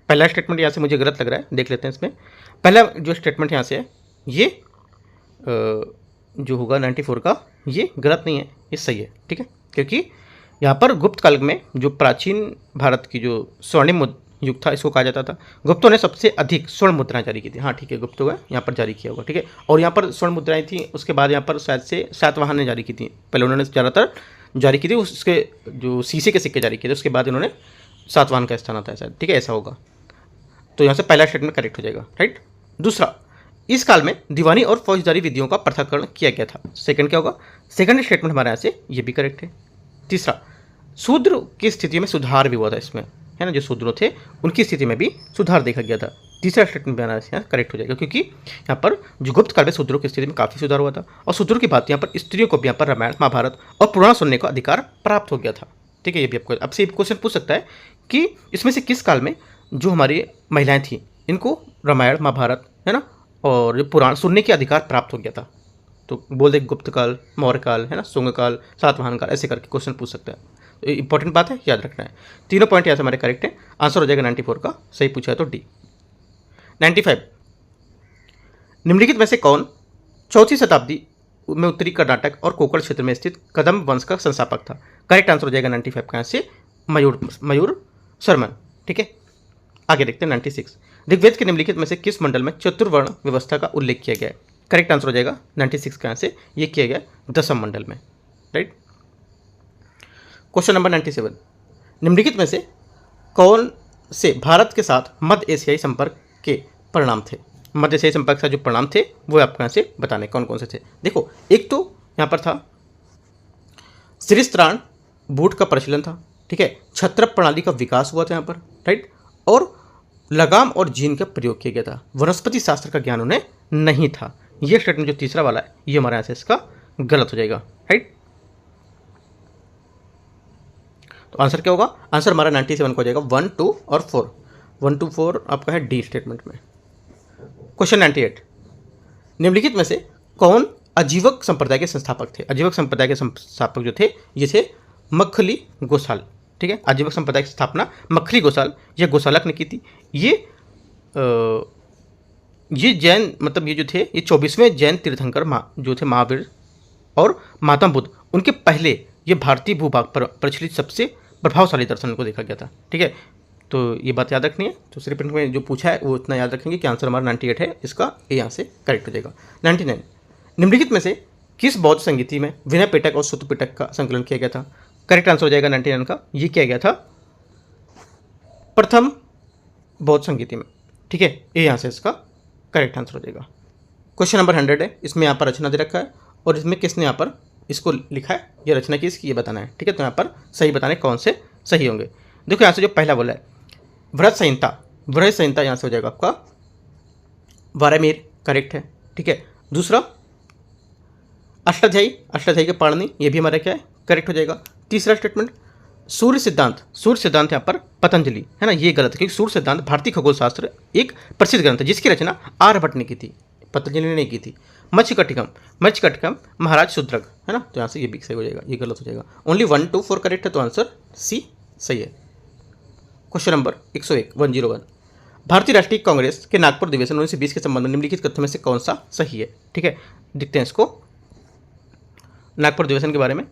पहला स्टेटमेंट यहाँ से मुझे गलत लग रहा है, देख लेते हैं इसमें। पहला जो स्टेटमेंट यहाँ से है ये जो होगा 94 का, ये गलत नहीं है, ये सही है, ठीक है, क्योंकि यहाँ पर गुप्त काल में जो प्राचीन भारत की जो स्वर्णिम युग था इसको कहा जाता था। गुप्तों ने सबसे अधिक स्वर्ण मुद्राएं जारी की थी। हाँ ठीक है, गुप्तों का यहाँ पर जारी किया होगा, ठीक है। और यहाँ पर स्वर्ण मुद्राएं थी, उसके बाद यहाँ पर शायद से सातवाहन ने जारी की थी। पहले उन्होंने ज़्यादातर जारी की थी, उसके जो शीशे के सिक्के जारी किए थे, उसके बाद इन्होंने सातवाहन का स्थान आता है शायद, ठीक है, ऐसा होगा। तो यहाँ से पहला स्टेटमेंट करेक्ट हो जाएगा, राइट। दूसरा, इस काल में दीवानी और फौजदारी विधियों का पृथक्करण किया गया था। सेकंड क्या होगा? सेकंड स्टेटमेंट हमारे यहाँ से ये भी करेक्ट है। तीसरा, शूद्र की स्थिति में सुधार भी हुआ था इसमें, है ना, जो शूद्र थे उनकी स्थिति में भी सुधार देखा गया था। तीसरा स्टेटमेंट हमारा यहाँ करेक्ट हो जाएगा, क्योंकि यहाँ पर जो गुप्त काल में शूद्रों की स्थिति में काफ़ी सुधार हुआ था और शूद्रों की बात यहाँ पर स्त्रियों को भी यहाँ पर रामायण महाभारत और पुराण सुनने का अधिकार प्राप्त हो गया था, ठीक है। ये भी आपको अब से क्वेश्चन पूछ सकता है कि इसमें से किस काल में जो हमारी महिलाएं थी इनको रामायण महाभारत, है ना, और पुराण सुनने के अधिकार प्राप्त हो गया था। तो बोल दे गुप्त काल, मौर्य काल, है ना, शुंग काल, सातवाहन काल, ऐसे करके क्वेश्चन पूछ सकता है। तो इंपॉर्टेंट बात है, याद रखना है। तीनों पॉइंट यहाँ से हमारे करेक्ट है। आंसर हो जाएगा 94 का, सही पूछा है तो डी। 95, निम्नलिखित में से कौन 4वीं शताब्दी में उत्तरी कर्नाटक और कोंकण क्षेत्र में स्थित कदम वंश का संस्थापक था? करेक्ट आंसर हो जाएगा 95 का से मयूर शर्मन, ठीक है। आगे देखते हैं 96, ऋग्वेद के निम्नलिखित में से किस मंडल में चतुर्वर्ण व्यवस्था का उल्लेख किया गया है? करेक्ट आंसर हो जाएगा 96 का से ये किया गया दशम मंडल में, राइट। क्वेश्चन नंबर 97, निम्नलिखित में से कौन से भारत के साथ मध्य एशियाई संपर्क के परिणाम थे? मध्य एशियाई संपर्क का जो परिणाम थे वो आपको यहाँ से बताने कौन कौन से थे। देखो, एक तो यहाँ पर था सिरिस्त्राण बूट का प्रचलन था, ठीक है, छत्र प्रणाली का विकास हुआ था यहाँ पर, राइट, और लगाम और जीन का प्रयोग किया गया था। वनस्पति शास्त्र का ज्ञान उन्हें नहीं था। ये स्टेटमेंट जो तीसरा वाला है ये हमारे यहाँ से इसका गलत हो जाएगा, राइट। तो आंसर क्या होगा? आंसर हमारा 97 को हो जाएगा 1, 2 और 4। 1, 2, 4 आपका है डी स्टेटमेंट में। क्वेश्चन 98, निम्नलिखित में से कौन आजीवक संप्रदाय के संस्थापक थे? आजीवक संप्रदाय के संस्थापक जो थे ये थे मखली गोसाल, ठीक है। आजीवक संप्रदाय की स्थापना मखली गोसाल या गोसालक ने की थी। ये जैन, मतलब ये जो थे ये 24वें जैन तीर्थंकर जो थे महावीर और महात्मा बुद्ध, उनके पहले ये भारतीय भूभाग पर प्रचलित सबसे प्रभावशाली दर्शन को देखा गया था, ठीक है। तो ये बात याद रखनी है। तो सिर्फ में जो पूछा है वो इतना याद रखेंगे कि आंसर हमारा 98 है, इसका ए यहाँ से करेक्ट हो जाएगा। 99, निम्नलिखित में से किस बौद्ध संगीति में विनय पिटक और सूत्र पिटक का संकलन किया गया था? करेक्ट आंसर हो जाएगा 99 का, ये किया गया था प्रथम बौद्ध संगीति में, ठीक है। ए यहाँ से इसका करेक्ट आंसर हो जाएगा। क्वेश्चन नंबर 100 है, इसमें यहाँ पर रचना दे रखा है और इसमें किसने यहाँ पर इसको लिखा है, ये रचना किसकी ये बताना है, ठीक है। तो यहाँ पर सही बताने कौन से सही होंगे। देखो यहाँ से जो पहला बोला है व्रत संहिता यहाँ से हो जाएगा आपका वारामीर, करेक्ट है, ठीक है। दूसरा अष्टाध्यायी के पाणिनि, ये भी हमारा क्या है, करेक्ट हो जाएगा। तीसरा स्टेटमेंट सूर्य सिद्धांत यहाँ पर पतंजलि, है ना, ये गलत है क्योंकि सूर्य सिद्धांत भारतीय खगोल शास्त्र एक प्रसिद्ध ग्रंथ है जिसकी रचना आर्यभट्ट ने की थी, पतंजलि ने नहीं की थी। मत्स्यकटिकम, मत्स्यकटिकम महाराज शूद्रक, है ना, तो यहाँ से ये भी सही हो जाएगा, ये गलत हो जाएगा। ओनली 1 2 4 करेक्ट है, तो आंसर सी सही है। क्वेश्चन नंबर 101 भारतीय राष्ट्रीय कांग्रेस के नागपुर अधिवेशन 1920 के संबंध में निम्नलिखित कथनों में से कौन सा सही है? ठीक है, देखते हैं इसको, नागपुर अधिवेशन के बारे में।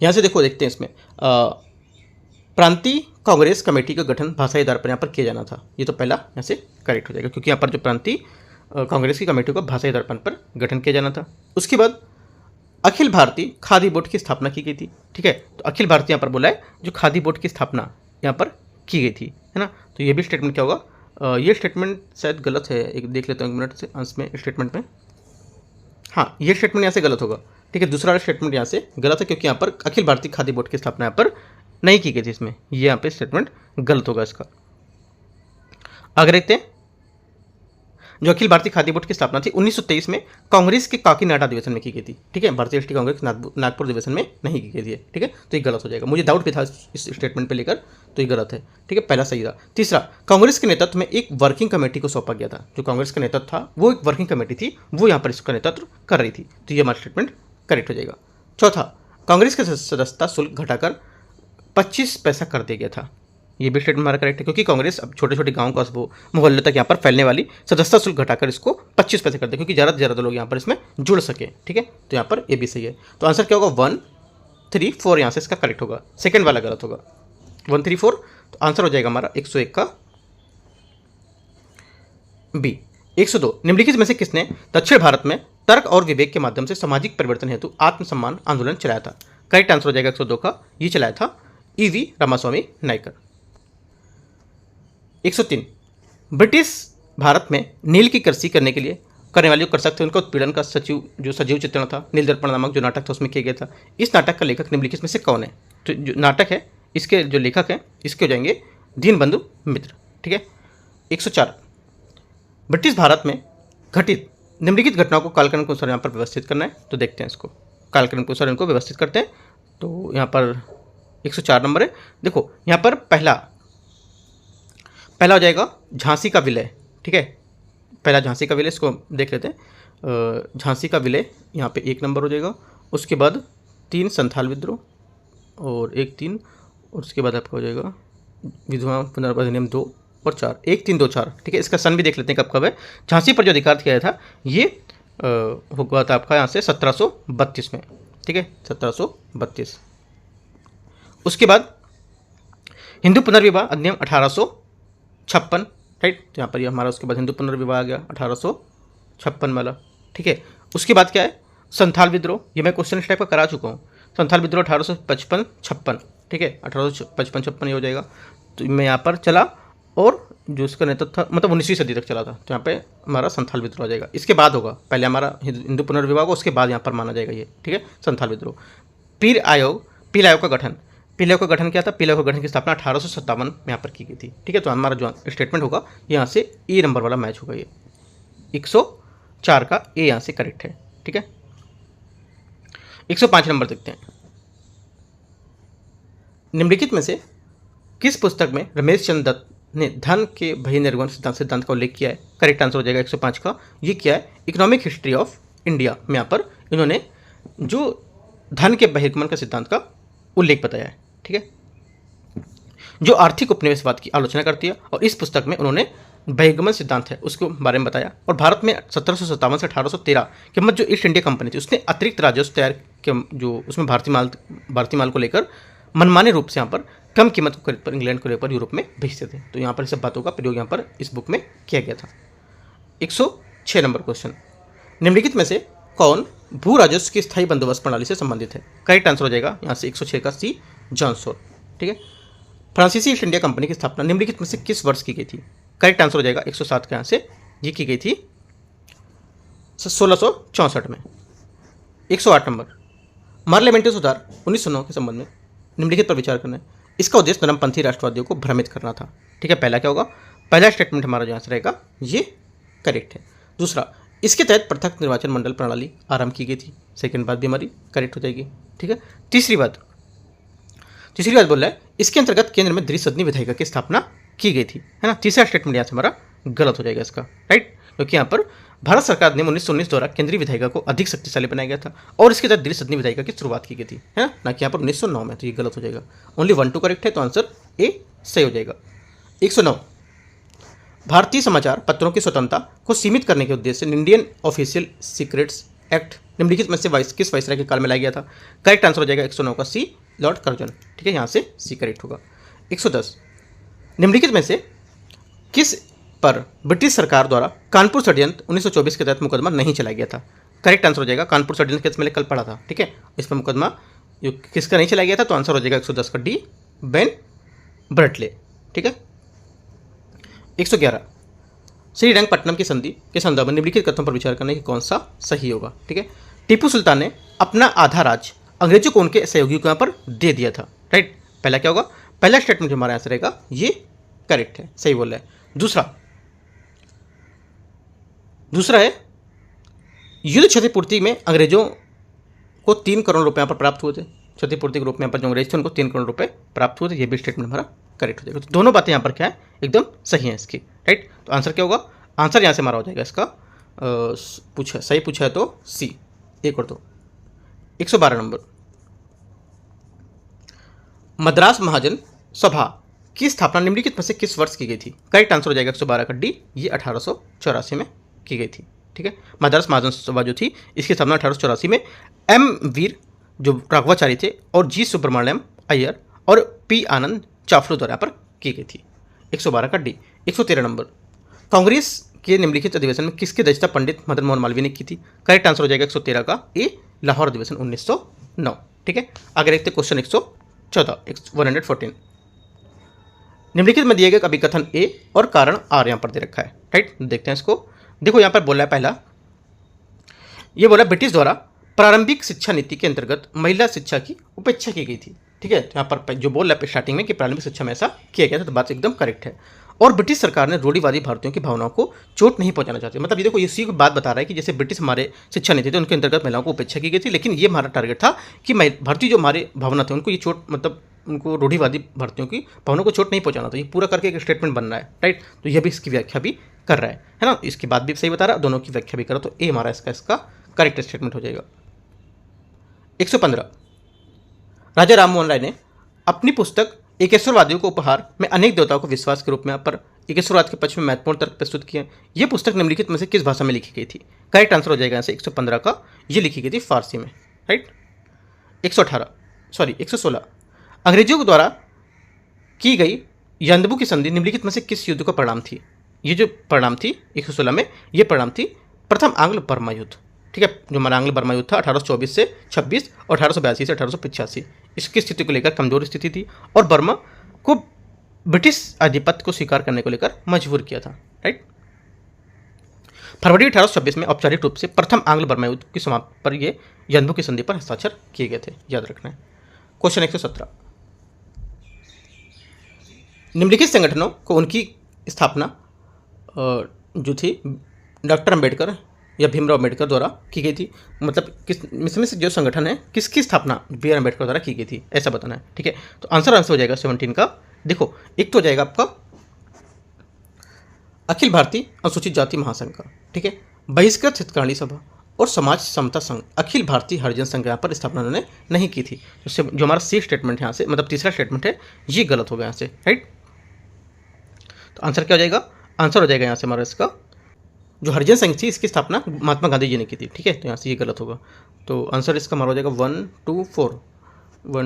यहाँ से देखो, देखते हैं इसमें प्रांतीय कांग्रेस कमेटी का गठन भाषाई आधार पर यहाँ पर किया जाना था, ये तो पहला यहाँ से करेक्ट हो जाएगा क्योंकि यहाँ पर जो प्रांतीय कांग्रेस की कमेटी का भाषाई आधार पर गठन किया जाना था। उसके बाद अखिल भारतीय खादी बोर्ड की स्थापना की गई थी। ठीक है, तो अखिल भारतीय यहाँ पर बोला है जो खादी बोर्ड की स्थापना यहाँ पर की गई थी, है ना, तो ये भी स्टेटमेंट क्या होगा? ये स्टेटमेंट शायद गलत है, एक देख लेता हूँ 1 मिनट से अंश में स्टेटमेंट में। हाँ, ये स्टेटमेंट यहाँ से गलत होगा। ठीक है, दूसरा स्टेटमेंट यहाँ से गलत है क्योंकि यहाँ पर अखिल भारतीय खादी बोर्ड की स्थापना यहाँ पर नहीं की गई थी, इसमें ये यहाँ पे स्टेटमेंट गलत होगा इसका। आगे देखते हैं, जो अखिल भारतीय खादी बोर्ड की स्थापना थी 1923 में कांग्रेस के काकीनाडा अधिवेशन में की गई थी। ठीक है, भारतीय राष्ट्रीय कांग्रेस नागपुर अधिवेशन में नहीं की गई थी। ठीक है, तो ये गलत हो जाएगा, मुझे डाउट भी था इस स्टेटमेंट पे लेकर, तो ये गलत है। ठीक है, पहला सही था। तीसरा, कांग्रेस के नेतृत्व में एक वर्किंग कमेटी को सौंपा गया था, जो कांग्रेस का नेतृत्व था वो एक वर्किंग कमेटी थी, वो यहाँ पर इसका नेतृत्व कर रही थी, तो ये हमारा स्टेटमेंट करेक्ट हो जाएगा। चौथा, कांग्रेस के सदस्यता शुल्क घटाकर 25 पैसा कर दिया गया था, ये भी स्टेटमेंट हमारा करेक्ट है क्योंकि कांग्रेस अब छोटे छोटे गांव कस्बों मोहल्ले तक यहाँ पर फैलने वाली सदस्यता शुल्क घटाकर इसको 25 पैसे कर दे क्योंकि ज़्यादा से ज़्यादा लोग यहाँ पर इसमें जुड़ सके। ठीक है, तो यहाँ पर ये भी सही है, तो आंसर क्या होगा? 1 3 4 यहाँ से इसका करेक्ट होगा, सेकंड वाला गलत होगा। 1 3 4, तो आंसर हो जाएगा हमारा 101 का बी। 102, निम्नलिखित में से किसने दक्षिण भारत में तर्क और विवेक के माध्यम से सामाजिक परिवर्तन हेतु आत्मसम्मान आंदोलन चलाया था? करेक्ट आंसर हो जाएगा 102 का, ये चलाया था EV रामास्वामी नायकर। 103, ब्रिटिश भारत में नील की कृषि करने के लिए करने वाले जो कृषक थे उनका उत्पीड़न का सजीव चित्रण था, नील दर्पण नामक जो नाटक था उसमें किया गया था। इस नाटक का लेखक निम्नलिखित में से कौन है? तो जो नाटक है इसके जो लेखक हैं इसके हो जाएंगे दीनबंधु मित्र। ठीक है। 104, ब्रिटिश भारत में घटित निम्नलिखित घटनाओं को कालक्रम के अनुसार यहाँ पर व्यवस्थित करना है, तो देखते हैं इसको, कालक्रम के अनुसार इनको व्यवस्थित करते हैं। तो यहाँ पर 104 नंबर है, देखो यहाँ पर पहला हो जाएगा झांसी का विलय। ठीक है, पहला झांसी का विलय, इसको देख लेते हैं। झांसी का विलय यहाँ पे 1 नंबर हो जाएगा। उसके बाद 3 संथाल विद्रोह और 1 3, और उसके बाद आपका हो जाएगा विधवा पुनर्वास अधिनियम 2 और 4, 1 3 2 4। ठीक है, इसका सन भी देख लेते हैं कब है। झांसी पर जो अधिकार किया था ये हुआ था आपका यहाँ से 1732 में। ठीक है, 1732। उसके बाद हिंदू पुनर्विवाह अधिनियम 1856, राइट, तो यहाँ पर ये हमारा उसके बाद हिंदू पुनर्विवाह आ गया 1856 वाला। ठीक है, उसके बाद क्या है? संथाल विद्रोह, ये मैं क्वेश्चन इस टाइप का करा चुका हूँ। संथाल विद्रोह 1855-56, ठीक है, 1855-56 ये हो जाएगा। तो मैं यहाँ पर चला और जो उसका नेतृत्व था मतलब 19वीं सदी तक चला था, तो यहाँ पे हमारा संथाल विद्रोह आ जाएगा। इसके बाद होगा, पहले हमारा हिंदू पुनर्विवाह होगा, उसके बाद यहाँ पर माना जाएगा ये। ठीक है, संथाल विद्रोह। पील आयोग का गठन, पील आयोग का गठन क्या था? पील आयोग का गठन की स्थापना 1857 में यहाँ पर की गई थी। ठीक है, तो हमारा जो स्टेटमेंट होगा यहाँ से ए नंबर वाला मैच होगा, ये 104 का ए यहाँ से करेक्ट है। ठीक है, 105 नंबर देखते हैं। निम्नलिखित में से किस पुस्तक में रमेश चंद्र दत्त ने धन के बहिर्निर्गमन सिद्धांत का उल्लेख किया है? करेक्ट आंसर हो जाएगा 105 का, ये क्या है? इकोनॉमिक हिस्ट्री ऑफ इंडिया में यहाँ पर इन्होंने जो धन के बहिर्गमन का सिद्धांत का उल्लेख बताया है। ठीक है, जो आर्थिक उपनिवेशवाद की आलोचना करती है, और इस पुस्तक में उन्होंने बहिर्गमन सिद्धांत है उसके बारे में बताया। और भारत में 1757 से 1813 के मध्य जो ईस्ट इंडिया कंपनी थी उसने अतिरिक्त राजस्व तैयार किया, जो उसमें भारतीय माल को लेकर मनमाने रूप से यहाँ पर कम कीमत को खरीद पर इंग्लैंड को लेकर यूरोप में भेजते थे। तो यहाँ पर इस सब बातों का प्रयोग यहाँ पर इस बुक में किया गया था। 106 नंबर क्वेश्चन, निम्नलिखित में से कौन भू राजस्व की स्थायी बंदोबस्त प्रणाली से संबंधित है? करेक्ट आंसर हो जाएगा यहाँ से 106 का सी, जॉन सॉल। ठीक है, फ्रांसीसी ईस्ट इंडिया कंपनी की स्थापना निम्नलिखित में से किस वर्ष की गई थी? करेक्ट आंसर हो जाएगा 107 का यहाँ से, ये की गई थी 1664 में। 108 नंबर, पार्लियामेंट्री सुधार 1909 के संबंध में निम्नलिखित पर विचार करना है। इसका उद्देश्य नरमपंथी राष्ट्रवादियों को भ्रमित करना था। ठीक है, पहला क्या होगा, पहला स्टेटमेंट हमारा जो आंसर रहेगा ये करेक्ट है। दूसरा, इसके तहत पृथक निर्वाचन मंडल प्रणाली आरंभ की गई थी, सेकंड बात भी हमारी करेक्ट हो जाएगी। ठीक है, तीसरी बात बोल रहा है इसके अंतर्गत केंद्र में द्विसदनी विधायिका की स्थापना की गई थी, है ना। तीसरा स्टेटमेंट यहाँ से हमारा गलत हो जाएगा इसका, राइट, क्योंकि यहाँ पर भारत सरकार ने 1919 द्वारा केंद्रीय विधायिका को अधिक शक्तिशाली बनाया गया था और इसके तहत द्विसदनी विधायिका की शुरुआत की गई थी, है ना कि यहाँ पर 1909 में, तो ये गलत हो जाएगा। ओनली 1 2 करेक्ट है, तो आंसर ए सही हो जाएगा। 109, भारतीय समाचार पत्रों की स्वतंत्रता को सीमित करने के उद्देश्य से इंडियन ऑफिशियल सीक्रेट्स एक्ट निम्नलिखित में से किस वाइसराय के काल में लाया गया था? करेक्ट आंसर हो जाएगा 109 का सी, लॉर्ड कर्जन। ठीक है, यहाँ से सी करेक्ट होगा। 110, निम्नलिखित में से किस पर ब्रिटिश सरकार द्वारा कानपुर षड्यंत्र 1924 के तहत मुकदमा नहीं चलाया गया था? करेक्ट आंसर हो जाएगा कानपुर षड्यंत्र केस मैंने कल पढ़ा था। ठीक है, इस पर मुकदमा जो किसका नहीं चलाया गया था, तो आंसर हो जाएगा 110 का डी, बेन ब्रटले। ठीक है, 111, श्रीरंगपट्टनम की संधि के संदर्भ में निम्नलिखित कथनों पर विचार करने की कौन सा सही होगा? ठीक है, टीपू सुल्तान ने अपना आधा राज्य अंग्रेजों को उनके सहयोगियों को यहाँ पर दे दिया था, राइट। पहला क्या होगा, पहला स्टेटमेंट जो हमारा आंसर रहेगा ये करेक्ट है, सही बोल रहा है। दूसरा है युद्ध क्षतिपूर्ति में अंग्रेजों को 3 करोड़ रुपए यहाँ पर प्राप्त हुए थे। क्षतिपूर्ति के रूप में यहाँ पर जो अंग्रेज थे उनको 3 करोड़ रुपए प्राप्त हुए थे, ये भी स्टेटमेंट हमारा करेक्ट हो जाएगा। तो दोनों बातें यहाँ पर क्या है, एकदम सही है इसकी, राइट। तो आंसर क्या होगा, आंसर यहाँ से हमारा हो जाएगा इसका सही पूछा है तो सी, एक और दो। 112 नंबर, मद्रास महाजन सभा की स्थापना निम्नलिखित में से किस वर्ष की गई थी? करेक्ट आंसर हो जाएगा 112 का डी, ये 1884 में की गई थी। ठीक है, मद्रास महाजन सभा जो थी इसकी स्थापना 1884 में एम वीर जो राघवाचारी थे और जी सुब्रमण्यम अय्यर और पी आनंद चाफरू द्वारा पर की गई थी। 112 का डी। 113 नंबर, कांग्रेस के निम्नलिखित अधिवेशन में किसकी अध्यक्षता पंडित मदन मोहन मालवीय ने की थी? करेक्ट आंसर हो जाएगा 113 का ए, लाहौर अधिवेशन 1909। ठीक है, आगे देखते क्वेश्चन 114 निम्नलिखित में दिए गए अभिकथन ए और कारण आर यहाँ पर दे रखा है, राइट। देखते हैं इसको। देखो यहाँ पर बोला है, पहला ये बोला ब्रिटिश द्वारा प्रारंभिक शिक्षा नीति के अंतर्गत महिला शिक्षा की उपेक्षा की गई थी। ठीक है, तो यहाँ पर जो बोल रहा है स्टार्टिंग में कि प्रारंभिक शिक्षा में ऐसा किया गया था, तो बात एकदम करेक्ट है। और ब्रिटिश सरकार ने रूढ़िवादी भारतीयों की भावनाओं को चोट नहीं पहुंचाना चाहती। मतलब ये देखो, इसी को बात बता रहा है कि जैसे ब्रिटिश हमारे शिक्षा नीति थे उनके अंतर्गत महिलाओं को उपेक्षा की गई थी, लेकिन ये हमारा टारगेट था कि भारतीय जो हमारे भावना थे उनको ये चोट, मतलब उनको रूढ़िवादी भारतीयों की भावनाओं को चोट नहीं पहुंचाना था। ये पूरा करके एक स्टेटमेंट बन रहा है, राइट। तो यह भी इसकी व्याख्या भी कर रहा है ना, इसकी बात भी सही बता रहा है, दोनों की व्याख्या भी कर रहा है, तो ए हमारा इसका करेक्ट स्टेटमेंट हो जाएगा। 115, राजा राम मोहन राय ने अपनी पुस्तक एकेश्वरवादियों को उपहार में अनेक देवताओं को विश्वास के रूप में पर एकेश्वरवाद के पक्ष में महत्वपूर्ण तर्क प्रस्तुत किए। यह पुस्तक निम्नलिखित में से किस भाषा में लिखी गई थी? करेक्ट आंसर हो जाएगा यहाँ से 115 का, ये लिखी गई थी फारसी में, राइट। 116, अंग्रेजों द्वारा की गई यंदबू की संधि निम्नलिखित में से किस युद्ध का परिणाम थी? ये जो परिणाम थी 116 में, ये परिणाम थी प्रथम आंग्ल बर्मा युद्ध। ठीक है, जो हमारा आंग्ल बर्मा युद्ध था 1824 से 26 और 1882 से 1885, इसकी स्थिति को लेकर कमजोर स्थिति थी और बर्मा को ब्रिटिश आधिपत्य को स्वीकार करने को लेकर मजबूर किया था, राइट। फरवरी 1826 में औपचारिक रूप से प्रथम आंग्ल बर्मा युद्ध की समाप्ति पर ये यंदबू की संधि पर हस्ताक्षर किए गए थे, याद रखना है। क्वेश्चन 117, निम्नलिखित संगठनों को उनकी स्थापना जो थी डॉक्टर अंबेडकर या भीमराव अंबेडकर द्वारा की गई थी। मतलब इसमें से जो संगठन है किसकी स्थापना बी आर अम्बेडकर द्वारा की गई थी, ऐसा बताना है। ठीक है, तो आंसर हो जाएगा 17 का। देखो, एक तो हो जाएगा आपका अखिल भारतीय अनुसूचित जाति महासंघ का, ठीक है, बहिष्कृत हितग्राही सभा और समाज समता संघ। अखिल भारतीय हरिजन संघ यहाँ पर स्थापना उन्होंने नहीं की थी। उससे जो हमारा सी स्टेटमेंट है यहाँ से, मतलब तीसरा स्टेटमेंट है, ये गलत हो गया यहाँ से, राइट। तो आंसर क्या हो जाएगा? आंसर हो जाएगा यहाँ से हमारा इसका जो हरिजन संघ थी इसकी स्थापना महात्मा गांधी जी ने की थी। ठीक है, तो यहाँ से ये गलत होगा, तो आंसर इसका हमारा हो जाएगा 1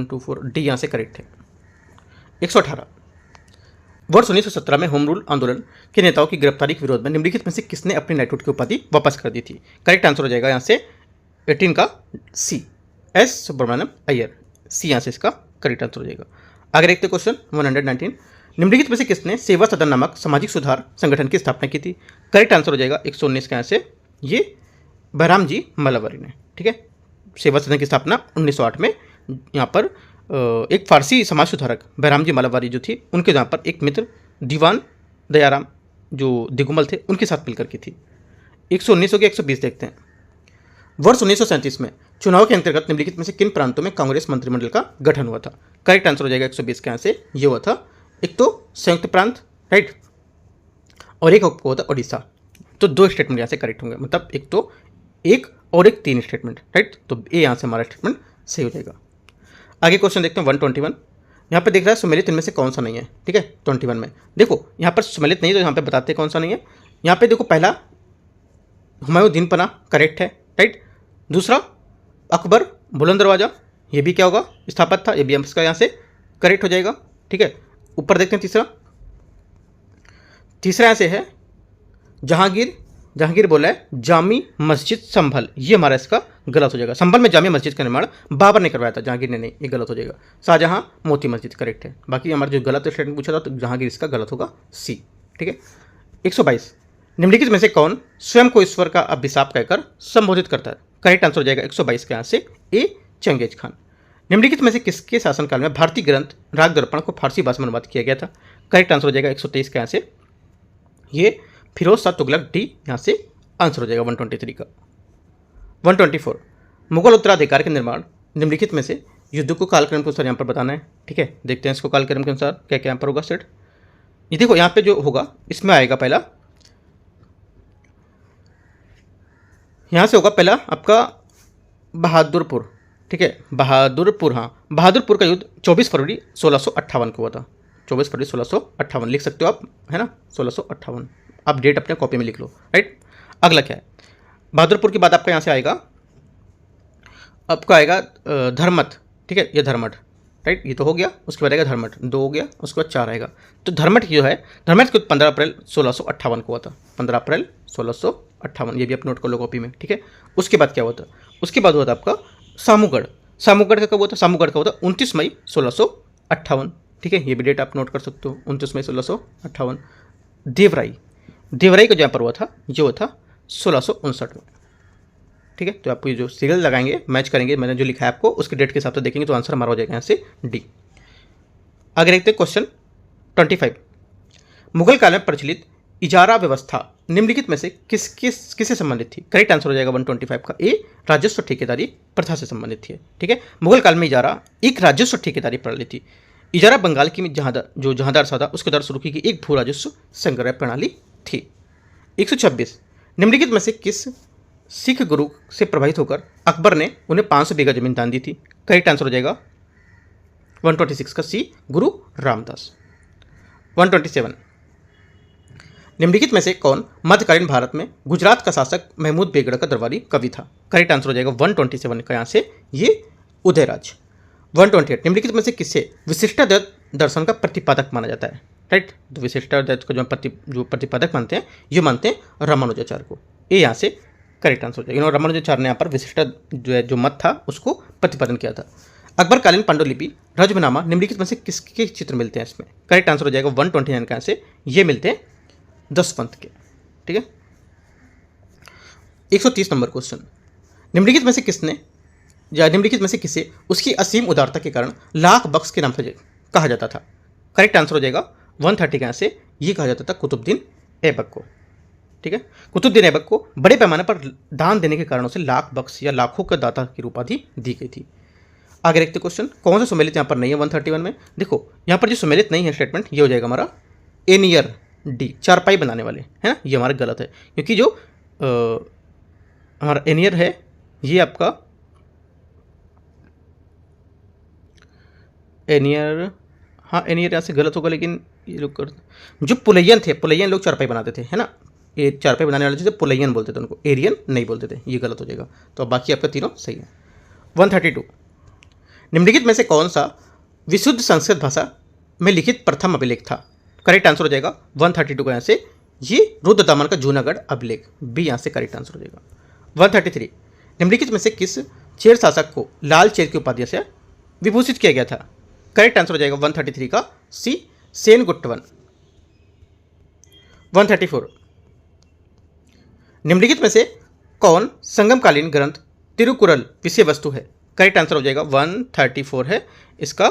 2 4 डी यहाँ से करेक्ट है। 118, वर्ष 1917 में होम रूल आंदोलन के नेताओं की गिरफ्तारी के विरोध में निम्नलिखित में से किसने अपनी नाइटहुड की उपाधि वापस कर दी थी? करेक्ट आंसर हो जाएगा यहाँ से 18 का सी, एस सुब्रमण्यम अय्यर, सी यहाँ से इसका करेक्ट आंसर हो जाएगा। आगे देखते क्वेश्चन 119, निम्नलिखित में से किसने सेवा सदन नामक सामाजिक सुधार संगठन की स्थापना की थी? करेक्ट आंसर हो जाएगा 119 का यहाँ से ये बहराम जी मल्लावरी ने। ठीक है, सेवा सदन की स्थापना 1908 में यहाँ पर एक फारसी समाज सुधारक बैराम जी मालावारी जो थी, उनके जहाँ पर एक मित्र दीवान दयाराम जो दिगुमल थे, उनके साथ मिलकर की थी। 119 हो गया, 120 देखते हैं। वर्ष 1937 में चुनाव के अंतर्गत निम्नलिखित में से किन प्रांतों में कांग्रेस मंत्रिमंडल का गठन हुआ था? करेक्ट आंसर हो जाएगा 120 के यहाँ से ये हुआ था। एक तो संयुक्त प्रांत, राइट, और एक हुआ था उड़ीसा। तो 2 स्टेटमेंट यहाँ से करेक्ट होंगे, मतलब एक तो एक और एक 3 स्टेटमेंट, राइट। तो ए यहाँ से हमारा स्टेटमेंट सही हो जाएगा। आगे क्वेश्चन देखते हैं 121। यहाँ पे देख रहा है सुमेलित इनमें से कौन सा नहीं है, ठीक है। 21 में देखो यहाँ पर सुमेलित नहीं है, तो यहाँ पे बताते हैं कौन सा नहीं है। यहाँ पे देखो पहला हुमायूं दिन पना करेक्ट है, राइट। दूसरा अकबर बुलंद दरवाजा, ये भी क्या होगा, स्थापक था, ये भी इसका यहाँ से करेक्ट हो जाएगा, ठीक है। ऊपर देखते हैं तीसरा यहाँ से है जहांगीर बोला है जामी मस्जिद संभल, ये हमारा इसका गलत हो जाएगा। संभल में जामी मस्जिद का निर्माण बाबर ने करवाया था, जहांगीर ने नहीं, ये गलत हो जाएगा। शाहजहां मोती मस्जिद करेक्ट है। बाकी हमारा जो गलत स्टेटमेंट पूछा था, तो जहांगीर इसका गलत होगा, सी, ठीक है। 122 निम्नलिखित में से कौन स्वयं को ईश्वर का अभिशाप कहकर संबोधित करता है? करेक्ट आंसर हो जाएगा 122 के यहाँ से ए चंगेज खान। निम्नलिखित में से किसके शासनकाल में भारतीय ग्रंथ राग दर्पण को फारसी भाषा में अनुवाद किया गया था? करेक्ट आंसर हो जाएगा 123 के यहाँ से ये फिरोज शाह तुगलक, डी यहाँ से आंसर हो जाएगा 123 का। 124 मुगल उत्तराधिकार के निर्माण निम्नलिखित में से युद्ध को कालक्रम के अनुसार यहाँ पर बताना है, ठीक है। देखते हैं इसको कालक्रम के अनुसार क्या क्या यहाँ पर होगा सेट। ये देखो यहाँ पे जो होगा इसमें आएगा पहला, यहाँ से होगा पहला आपका बहादुरपुर, ठीक है। बहादुरपुर, हाँ, बहादुरपुर का युद्ध 24 फरवरी 1658 को हुआ था। 24 फरवरी 1658 लिख सकते हो आप, है ना, 1658 आप डेट अपने कॉपी में लिख लो, राइट। अगला क्या है, बहादुरपुर के बाद आपका यहाँ से आएगा, आपका आएगा धर्मठ, ठीक है, ये धर्मठ, राइट, ये तो हो गया। उसके बाद आएगा धर्मठ, 2 हो गया। उसके बाद 4 आएगा। तो धर्मठ जो है, धर्मठ को 15 अप्रैल 1658 को हुआ था, 15 अप्रैल 1658, ये भी आप नोट कर लो कॉपी में, ठीक है। उसके बाद क्या हुआ था, उसके बाद हुआ था आपका सामूगढ़। सामूगढ़ का कब हुआ था? सामूगढ़ का हुआ था 29 मई 1658, ठीक है, ये भी डेट आप नोट कर सकते हो, 29 मई 1658। देवराई का जहाँ पर हुआ था, जो हुआ था 1659 में, ठीक है। तो आपको ये जो सीरियल लगाएंगे, मैच करेंगे, मैंने जो लिखा है आपको उसके डेट के हिसाब से देखेंगे, तो आंसर हमारा हो जाएगा यहाँ से डी। आगे देखते हैं क्वेश्चन 25। मुगल काल में प्रचलित इजारा व्यवस्था निम्नलिखित में से किससे संबंधित थी? करेक्ट आंसर हो जाएगा 125 का ए राजस्व ठेकेदारी प्रथा से संबंधित थी, ठीक है। मुगल काल में इजारा एक राजस्व ठेकेदारी प्रणाली थी। इजारा बंगाल की जहांदार सादा उसके द्वारा शुरू की गई एक भू राजस्व संग्रह प्रणाली थी। 126 निम्नलिखित में से किस सिख गुरु से प्रभावित होकर अकबर ने उन्हें 500 बीघा जमीन दान दी थी? करेक्ट आंसर हो जाएगा 126 का सी गुरु रामदास। 127 निम्नलिखित में से कौन मध्यकालीन भारत में गुजरात का शासक महमूद बेगड़ा का दरबारी कवि था? करेक्ट आंसर हो जाएगा 127 का यहाँ से ये उदयराज। 128 निम्नलिखित में से किसे विशिष्टाद्वैत दर्शन का प्रतिपादक माना जाता है? राइट, तो विशिष्टाद्वैत का जो प्रतिपादक मानते हैं, ये मानते हैं रामानुजाचार्य को। ये यहाँ से करेक्ट आंसर हो जाएगा। रामानुजाचार्य ने यहाँ पर विशिष्ट जो मत था उसको प्रतिपादन किया था। अकबरकालीन पांडुलिपि रजमनामा निम्नलिखित में से किसके चित्र मिलते हैं इसमें? करेक्ट आंसर हो जाएगा 129 का से ये मिलते हैं दशवंत के, ठीक है। 130 नंबर क्वेश्चन, निम्नलिखित में से किसे उसकी असीम उदारता के कारण लाख बख्श के नाम से कहा जाता था? करेक्ट आंसर हो जाएगा 130 का से ये कहा जाता था कुतुबुद्दीन ऐबक को, ठीक है। कुतुबुद्दीन ऐबक को बड़े पैमाने पर दान देने के कारणों से लाख बख्श या लाखों का दाता की उपाधि दी गई थी। आगे देखते क्वेश्चन, कौन सा सुमेलित यहाँ पर नहीं है 131 में? देखो यहाँ पर जो सुमेलित नहीं है स्टेटमेंट, ये हो जाएगा हमारा एनियर, डी, चारपाई बनाने वाले, है ना, ये हमारा गलत है, क्योंकि जो हमारा एनियर है ये आपका एनियर, हाँ एनियर यहाँ से गलत होगा, लेकिन ये लोग जो पुलैयन थे, पुलैयन लोग चारपाई बनाते थे, है ना, ये चारपाई बनाने वाले थे पुलैयन बोलते थे उनको, एरियन नहीं बोलते थे, ये गलत हो जाएगा। तो बाकी आपका तीनों सही है। 132 निम्नलिखित में से कौन सा विशुद्ध संस्कृत भाषा में लिखित प्रथम अभिलेख था? करेक्ट आंसर हो जाएगा 132 का यहाँ से ये रुद्रदामन का जूनागढ़ अभिलेख, बी यहाँ से करेक्ट आंसर हो जाएगा। 133 निम्नलिखित में से किस चेर शासक को लाल चेर की उपाधि से विभूषित किया गया था? करेक्ट आंसर हो जाएगा 133 का सी सेनगुट्टवन। 134 निम्नलिखित में से कौन संगमकालीन ग्रंथ तिरुकुरल विषय वस्तु है? करेक्ट आंसर हो जाएगा 134 है इसका।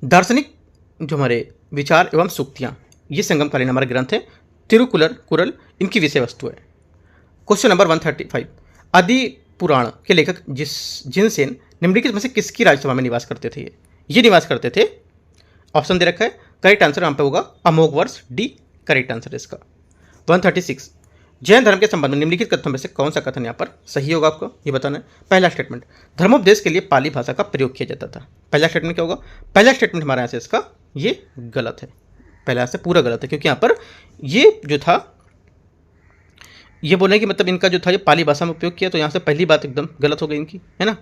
दार्शनिक जो हमारे विचार एवं सूक्तियाँ, ये संगमकालीन हमारा ग्रंथ है। तिरुकुलर कुरल इनकी विषय वस्तु है। क्वेश्चन नंबर 135, आदि पुराण के लेखक जिनसेन निम्नलिखित में से किसकी राज्यसभा में निवास करते थे? ये निवास करते थे, ऑप्शन दे रखा है, करेक्ट आंसर यहाँ पे होगा अमोघ वर्ष, डी करेक्ट आंसर इसका। 136, जैन धर्म के संबंध में निम्नलिखित कथनों में से कौन सा कथन यहाँ पर सही होगा आपको ये बताना है। पहला स्टेटमेंट, धर्मोपदेश के लिए पाली भाषा का प्रयोग किया जाता था। पहला स्टेटमेंट क्या होगा? पहला स्टेटमेंट हमारे यहाँ से इसका ये गलत है, पहला से पूरा गलत है, क्योंकि यहाँ पर ये जो था ये बोलने की मतलब इनका जो था ये पाली भाषा में उपयोग किया, तो यहाँ से पहली बात एकदम गलत हो गई इनकी, है ना।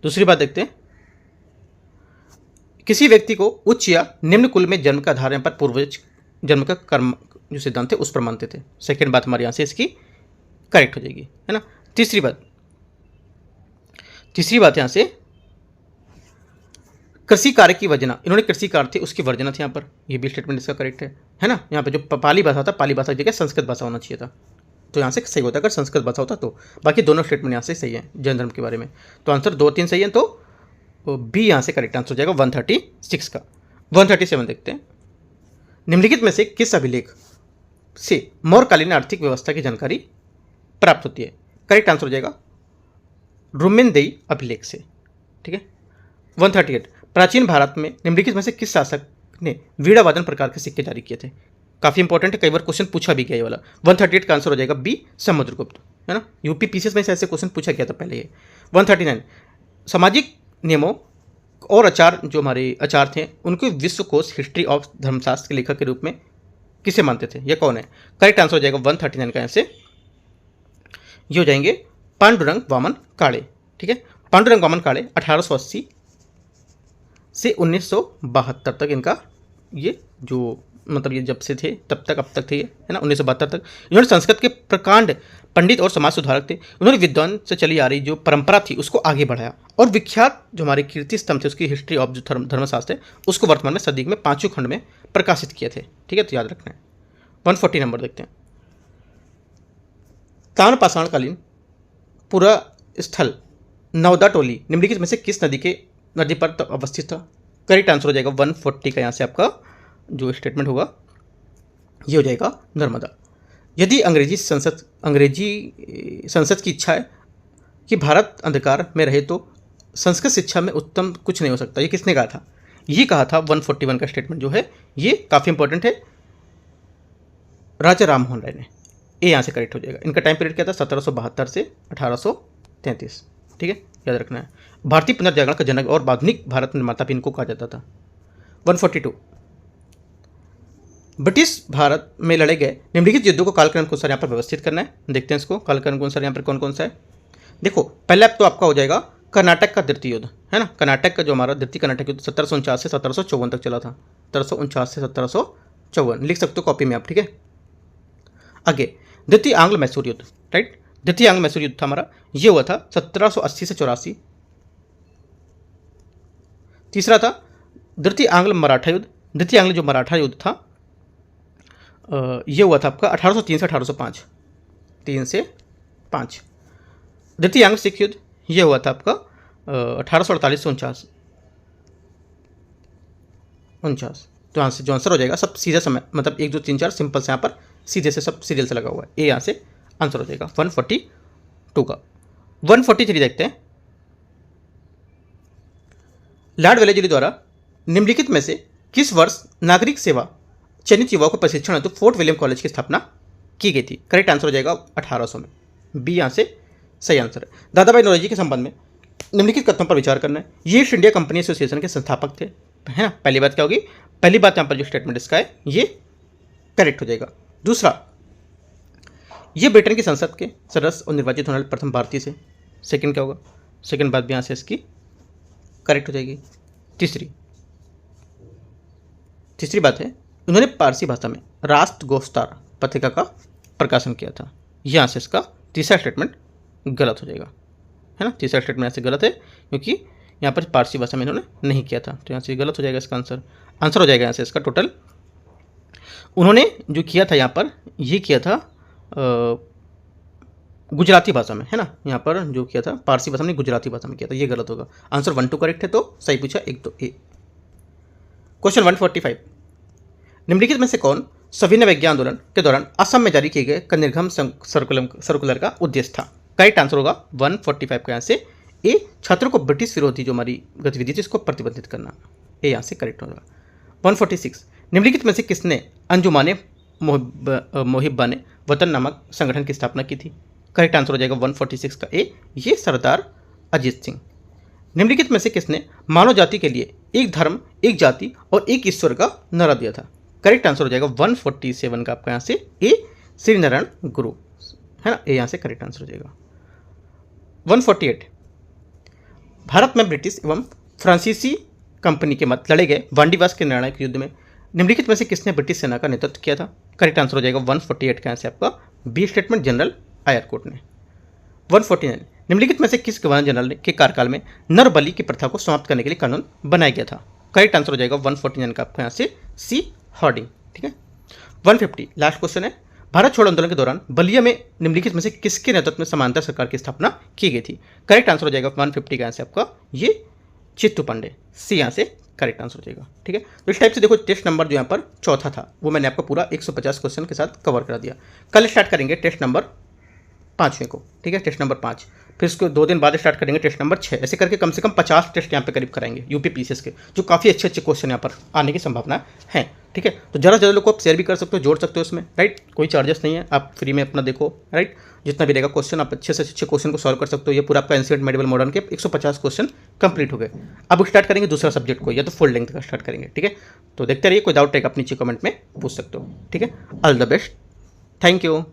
दूसरी बात देखते हैं, किसी व्यक्ति को उच्च या निम्न कुल में जन्म का आधार यहाँ पर पूर्वज जन्म का कर्म जो सिद्धांत थे उस पर मानते थे। सेकेंड बात हमारे यहाँ से इसकी करेक्ट हो जाएगी, है ना। तीसरी बात यहाँ से कृषि कार्य की वर्जना, इन्होंने कृषि कार्य थे उसकी वर्जना थी यहाँ पर, ये भी स्टेटमेंट इसका करेक्ट है ना। यहाँ पे जो पाली भाषा था, पाली भाषा की जगह संस्कृत भाषा होना चाहिए था, तो यहाँ से सही होता अगर संस्कृत भाषा होता तो। बाकी दोनों स्टेटमेंट यहाँ से सही है जैन धर्म के बारे में, तो आंसर 2-3 सही है, तो बी यहाँ से करेक्ट आंसर हो जाएगा 136 का। 137 देखते हैं, निम्नलिखित में से किस अभिलेख से मौर्यकालीन आर्थिक व्यवस्था की जानकारी प्राप्त होती है? करेक्ट आंसर हो जाएगा रुमेनदेई अभिलेख से, ठीक है। 138, प्राचीन भारत में निम्नलिखित में से किस शासक ने वीणा वादन प्रकार के सिक्के जारी किए थे? काफ़ी इंपॉर्टेंट है, कई बार क्वेश्चन पूछा भी गया ये वाला। 138 का आंसर हो जाएगा बी समुद्रगुप्त, है ना। यूपी पीसीएस में से ऐसे क्वेश्चन पूछा गया था पहले ये। 139, सामाजिक नियमों और आचार जो हमारे आचार थे उनको विश्वकोश हिस्ट्री ऑफ धर्मशास्त्र के लेखक के रूप में किसे मानते थे? ये कौन है? करेक्ट आंसर हो जाएगा 139 का, ऐसे ये हो जाएंगे पांडुरंग वामन काळे, ठीक है। पांडुरंग वामन काळे 1880 से 1972 तक इनका ये जो मतलब ये जब से थे तब तक अब तक थे, है ना, 1972 तक। इन्होंने संस्कृत के प्रकांड पंडित और समाज सुधारक थे। उन्होंने विद्वान से चली आ रही जो परंपरा थी उसको आगे बढ़ाया, और विख्यात जो हमारे कीर्ति स्तंभ थे उसकी हिस्ट्री ऑफ जो धर्मशास्त्र है उसको वर्तमान में सदी में 5 खंड में प्रकाशित किए थे, ठीक है, तो याद रखना है। 140 नंबर देखते हैं, ताम्रपाषाणकालीन पूरा स्थल नवदा टोली निम्नलिखित में से किस नदी पर अवस्थित था? करेक्ट आंसर हो जाएगा 140 का, यहाँ से आपका जो स्टेटमेंट होगा ये हो जाएगा नर्मदा। यदि अंग्रेजी संसद की इच्छा है कि भारत अंधकार में रहे तो संस्कृत शिक्षा में उत्तम कुछ नहीं हो सकता, ये किसने कहा था? ये कहा था 141 का स्टेटमेंट जो है ये काफ़ी इंपॉर्टेंट है, राजा राम मोहन राय ने। ये यहाँ से करेक्ट हो जाएगा। इनका टाइम पीरियड क्या था? 1772 से 1833, ठीक है, याद रखना है। भारतीय पुनर्जागरण का जनक और आधुनिक भारत निर्माता भी इनको कहा जाता था। 142, ब्रिटिश भारत में लड़े गए निम्नलिखित युद्धों को कालक्रम के अनुसार यहाँ पर व्यवस्थित करना है। देखते हैं इसको कालक्रम के अनुसार यहाँ पर कौन कौन सा है। देखो पहले तो आपका हो जाएगा कर्नाटक का द्वितीय युद्ध, है ना। कर्नाटक का जो हमारा द्वितीय कर्नाटक युद्ध 1749 से 1754 तक चला था। 1749 से 1754 लिख सकते हो कॉपी में आप, ठीक है। आगे द्वितीय आंग्ल मैसूर युद्ध, राइट। द्वितीय आंग्ल मैसूर युद्ध था हमारा, ये हुआ था 1780 से 84। तीसरा था द्वितीय आंग्ल मराठा युद्ध। द्वितीय आंग्ल जो मराठा युद्ध था ये हुआ था आपका 1803 से 1805, 3 से 5। द्वितीय आंग्ल सिख युद्ध ये हुआ था आपका 1848 से 49। तो यहाँ से जो आंसर हो जाएगा सब सीधा समय मतलब 1 2 3 4 सिंपल से यहाँ पर सीधे से सब सीरियल से लगा हुआ है, ये यहाँ से आंसर हो जाएगा 142 का। 143 देखते हैं, लॉर्ड वेलेस्ली द्वारा निम्नलिखित में से किस वर्ष नागरिक सेवा चयनित युवाओं को प्रशिक्षण हेतु फोर्ट विलियम कॉलेज की स्थापना की गई थी? करेक्ट आंसर हो जाएगा 1800 में, बी यहाँ से सही आंसर है। दादाभाई नौरोजी के संबंध में निम्नलिखित कथनों पर विचार करना है। ये ईस्ट इंडिया कंपनी एसोसिएशन के संस्थापक थे, है ना। पहली बात क्या होगी? पहली बात यहाँ पर जो स्टेटमेंट इसका है ये करेक्ट हो जाएगा। दूसरा, ये ब्रिटेन की संसद के सदस्य और निर्वाचित होने वाले प्रथम भारतीय से। सेकंड क्या होगा? सेकंड बात भी यहाँ से इसकी करेक्ट हो जाएगी। तीसरी बात है उन्होंने पारसी भाषा में राष्ट्र गोस्तार पत्रिका का प्रकाशन किया था। यहाँ से इसका तीसरा स्टेटमेंट गलत हो जाएगा, है ना। तीसरा स्टेटमेंट यहाँ से गलत है क्योंकि यहाँ पर पारसी भाषा में इन्होंने नहीं किया था, तो यहाँ से गलत हो जाएगा इसका आंसर हो जाएगा यहाँ से इसका टोटल। उन्होंने जो किया था यहाँ पर ये किया था गुजराती भाषा में, है ना, यहाँ पर जो किया था पारसी भाषा में, गुजराती भाषा में किया था, ये गलत होगा। आंसर 1 2 करेक्ट है, तो सही पूछा 1 2 ए। क्वेश्चन 145, निम्नलिखित में से कौन सविनय विज्ञान आंदोलन के दौरान असम में जारी किए गए निर्गम सर्कुलर का उद्देश्य था? करेक्ट आंसर होगा 145 का यहाँ से ए, छात्रों को ब्रिटिश विरोधी जो हमारी गतिविधि थी इसको प्रतिबंधित करना, ए यहाँ से करेक्ट होगा। 146, निम्नलिखित में से किसने अंजुमाने मोहिब्बा ने वतन नामक संगठन की स्थापना की थी? करेक्ट आंसर हो जाएगा 146 का ए, ये सरदार अजीत सिंह। निम्नलिखित में से किसने मानव जाति के लिए एक धर्म, एक जाति और एक ईश्वर का नारा दिया था? करेक्ट आंसर हो जाएगा 147 का आपका यहाँ से ए, श्री नारायण गुरु, है ना, ए यहाँ से करेक्ट आंसर हो जाएगा। 148, भारत में ब्रिटिश एवं फ्रांसीसी कंपनी के मध्य लड़े गए वांडीवास के निर्णायक युद्ध में निम्नलिखित में से किसने ब्रिटिश सेना का नेतृत्व किया था? करेक्ट आंसर हो जाएगा 148 का यहाँ से आपका बी स्टेटमेंट, जनरल आयरकोट ने। 149, निम्नलिखित में से किस गवर्नर जनरल के कार्यकाल में नरबली की प्रथा को समाप्त करने के लिए कानून बनाया गया था? करेक्ट आंसर हो जाएगा 149 का आपको यहाँ से सी, हार्डिंग, ठीक है। 150, लास्ट क्वेश्चन है, भारत छोड़ो आंदोलन के दौरान बलिया में निम्नलिखित में से किसके नेतृत्व में समांतर सरकार की स्थापना की गई थी? करेक्ट आंसर हो जाएगा 150 का यहाँ से आपका ये चित्तू पांडे, सी यहाँ से करेक्ट आंसर हो जाएगा, ठीक है। तो इस टाइप से देखो टेस्ट नंबर जो यहाँ पर चौथा था वो मैंने आपको पूरा 150 क्वेश्चन के साथ कवर करा दिया। कल स्टार्ट करेंगे टेस्ट नंबर 5वें को, ठीक है, टेस्ट नंबर 5, फिर उसको 2 दिन बाद स्टार्ट करेंगे टेस्ट नंबर 6, ऐसे करके कम से कम 50 टेस्ट यहाँ पे करीब कराएंगे यूपी पीसीएस के, जो काफ़ी अच्छे अच्छे क्वेश्चन यहाँ पर आने की संभावना है, ठीक है। तो ज़्यादा लोग को आप शेयर भी कर सकते हो, जोड़ सकते हो इसमें, राइट, कोई चार्जेस नहीं है, आप फ्री में अपना देखो, राइट, जितना भी रहेगा क्वेश्चन आप अच्छे से अच्छे क्वेश्चन को सॉल्व कर सकते हो। ये पूरा आपका एनसीईआरटी मेडिकल मॉडर्न के 150 क्वेश्चन कंप्लीट हो गए। अब स्टार्ट करेंगे दूसरा सब्जेक्ट को, या तो फुल लेंथ का स्टार्ट करेंगे, ठीक है। तो देखते रहिए, कोई डाउट रहेगा आप नीचे कमेंट में पूछ सकते हो, ठीक है। All the best, thank you.